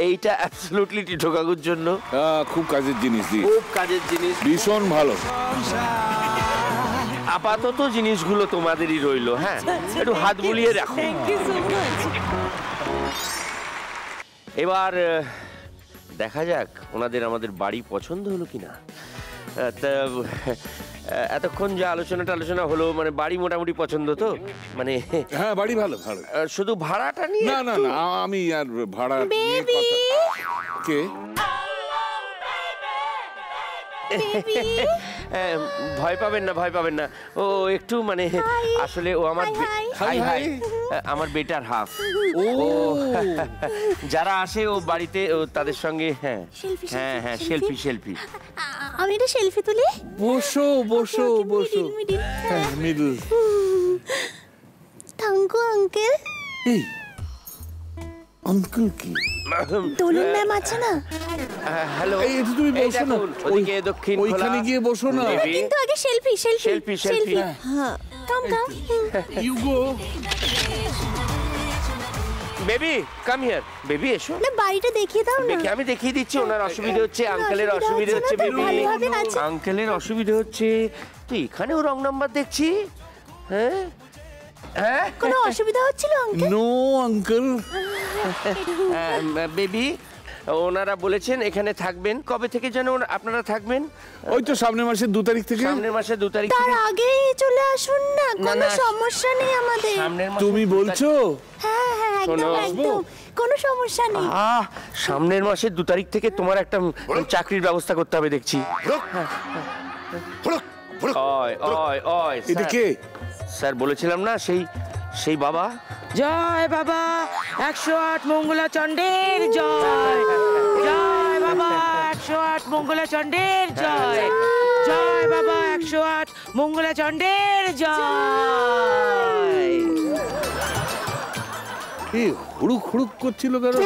এইটা অ্যাবসলিউটলি টিটো কাকুর জন্য খুব কাজের জিনিস, খুব কাজের জিনিস, ভীষণ ভালো। আপাতত জিনিসগুলো তোমাদেরই রইলো। হ্যাঁ, একটু হাত বুলিয়ে রাখো। এবার দেখা যাক ওনাদের আমাদের বাড়ি পছন্দ হলো কিনা। তা এতক্ষণ যা আলোচনা হলো, মানে বাড়ি মোটামুটি পছন্দ তো? মানে হ্যাঁ, বাড়ি ভালো ভালো। শুধু ভাড়াটা নিয়ে না না না, আমি আর ভাড়া নিয়ে কথা। কে? ভয় পাবেন না, ভয় পাবেন না। ও একটু মানে আসলে ও আমার আমার বেটার হাফ। ও যারা আসে ও বাড়িতে, ও তাদের সঙ্গে হ্যাঁ হ্যাঁ হ্যাঁ সেলফি সেলফি। আমি একটা সেলফি তুলি। বসো বসো বসো। হ্যাঁ, মিডল। Thank you uncle. এই আঙ্কেল কি? দোলন ম্যাম আছে না? হ্যালো, এই তুমি বসো না, ওইদিকে দক্ষিণ ওইখানে গিয়ে বসো না। কিন্তু আগে সেলফি সেলফি সেলফি সেলফি। হ্যাঁ, come come. You go. Baby come here. Baby এসো না, বাড়িটা দেখিয়ে দাও না। আমি দেখিয়ে দিচ্ছি। ওনার অসুবিধা হচ্ছে, আঙ্কেলের অসুবিধা হচ্ছে। বেবি আঙ্কেলের অসুবিধা হচ্ছে। তুই এখানেও রং নাম্বার দেখছি। হ্যাঁ হ্যাঁ, কোনো অসুবিধা হচ্ছিল আঙ্কেল? No uncle. বেবি ওনারা বলেছেন এখানে থাকবেন। কবে থেকে যেন আপনারা থাকবেন? ওই তো সামনের মাসের 2 তারিখ থেকে। সামনের মাসের 2 তারিখ তার থেকে। আগেই চলে আসুন না, কোনো সমস্যা নেই আমাদের। সামনের মাসে তুমি বলছো? হ্যাঁ হ্যাঁ, একদম একদম কোনো সমস্যা নেই। সামনের মাসের 2 তারিখ থেকে তোমার একটা চাকরির ব্যবস্থা করতে হবে দেখছি। এদিকে স্যার বলেছিলাম না, সেই বাবা। জয় বাবা 108 মঙ্গলা চণ্ডের জয়। জয় বাবা 108 মঙ্গলা চণ্ডের জয়। জয় বাবা 108 মঙ্গলা চণ্ডের জয়। এই হুড়ুক হুড়ুক করছিল কেন?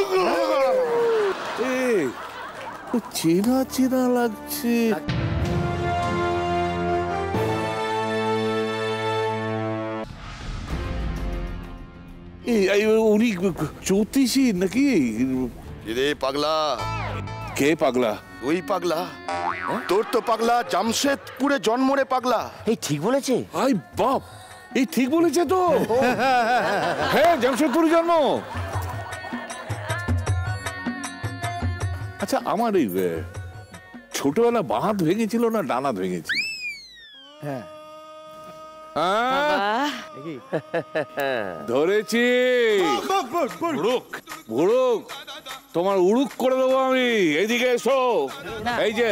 এই চেনা চেনা লাগছে। উনি জ্যোতিষী নাকি? রে পাগলা। কে পাগলা? ওই পাগলা। তোর তো পাগলা জামশেদপুরে জন্ম রে পাগলা। এই ঠিক বলেছে? আই বাপ, এই ঠিক বলেছে তো। হ্যাঁ, জামশেদপুরে জন্ম। আচ্ছা, আমার এই ছোটবেলা বাঁ হাত ভেঙেছিল না ডান হাত ভেঙেছিল? হ্যাঁ ধরেছি। উড়ুক, তোমার উড়ুক করে দেবো আমি। এইদিকে এসো। এই যে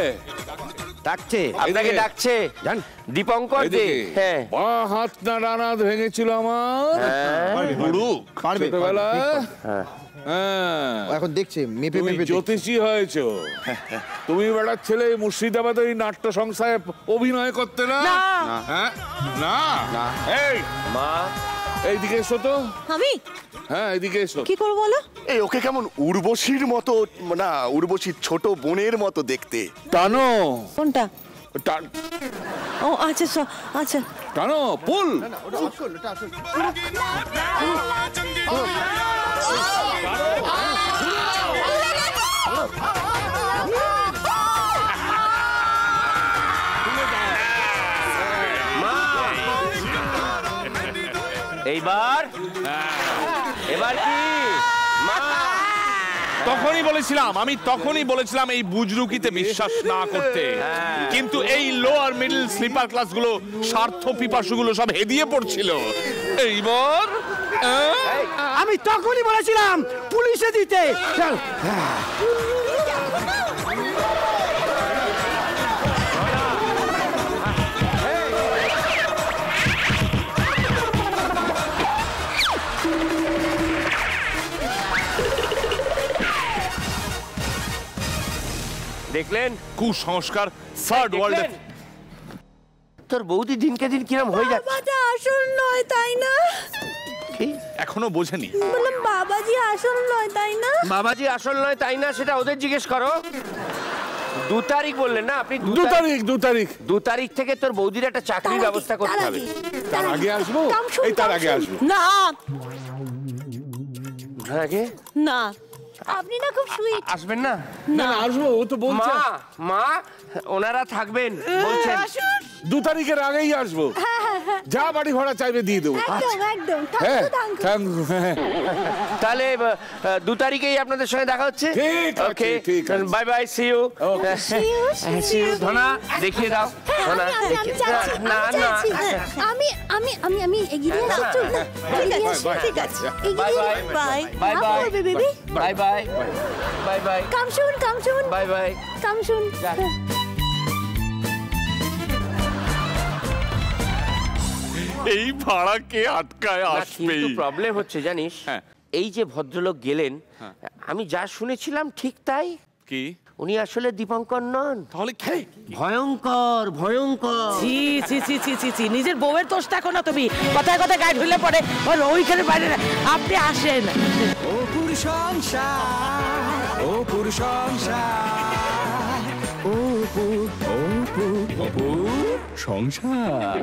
ডাকছে, আপনাকে ডাকছে। জান দীপঙ্কর দে। হ্যাঁ, বাঁ হাত না ডান হাত ভেঙেছিল আমার। উড়ুক ছোটবেলা। এখন দেখছে মেপে মেপে জ্যোতিষী হয়েছো তুমি। বেড়ার ছেলে মুর্শিদাবাদে ওই নাট্য সংস্থায় অভিনয় করতে না? হ্যাঁ না। এই মা, এইদিকে এসো তো। আমি? হ্যাঁ, এইদিকে এসো। কি করবো বলো? এই ওকে কেমন উর্বশীর মতো, না উর্বশীর ছোট বোনের মতো দেখতে। টানো। কোনটা? টান। ও আচ্ছা আচ্ছা। টানো, পুল। এইবার কি মা? তখনই বলেছিলাম এই বুজরুকিতে বিশ্বাস না করতে, কিন্তু এই লোয়ার মিডল স্লিপার ক্লাসগুলো, স্বার্থ পিপাসুগুলো সব হেদিয়ে পড়ছিল। এইবার আমি তখনই বলেছিলাম পুলিশে দিতে। দেখলেন কুসংস্কার থার্ড ওয়ার্ল্ডে। তোর বৌদি দিনকে দিন কিরম হয়ে যাচ্ছে। বাবাটা আসল নয় তাই না? এখনো বোঝেনি। বললাম বাবাজি আসল নয় তাই না? বাবাজি আসল নয় তাই না সেটা ওদের জিজ্ঞেস করো। 2 তারিখ বললেন না আপনি? 2 তারিখ 2 তারিখ 2 তারিখ থেকে তোর বৌদির একটা চাকরির ব্যবস্থা করতে হবে। তার আগে আসবো? এই তার আগে আসবো না তার আগে না, আপনি না খুব সুইট। আসবেন না? না না আসবো, ও তো বলছে মা মা ওনারা থাকবেন বলছেন। 2 তারিখের আগেই আসবো। যা বাড়ি ভাড়া চাইবে দিয়ে দেবো। একদম একদম। হ্যাঁ থ্যাংক ইউ। তাহলে 2 তারিখেই আপনাদের সঙ্গে দেখা হচ্ছে। ঠিক আছে, ওকে ঠিক আছে। Bye bye, see you. See you. Dhana দেখিয়ে দাও। ধনা না না আমি এগিয়ে আসছি। ঠিক আছে। Bye bye bye bye bye baby. Bye bye bye bye come শুন বাই বাই। কাম শুন। এই ভাড়া কে আটকায় আসবে? কিন্তু প্রবলেম হচ্ছে জানিস, এই যে ভদ্রলোক গেলেন, আমি যা শুনেছিলাম ঠিক তাই। কি উনি আসলে দীপঙ্কর নন। তাহলে কি? ভয়ঙ্কর ভয়ঙ্কর। ছি ছি ছি ছি ছি ছি, নিজের বউয়ের দোষ দেখো না তুমি, কথায় কথায় গায়ে ঢুলে পড়ে ওর ওইখানে বাইরে না। আপনি আসেন। ও পুরুষ সংসার, ও পুরুষ সংসার, সংসার।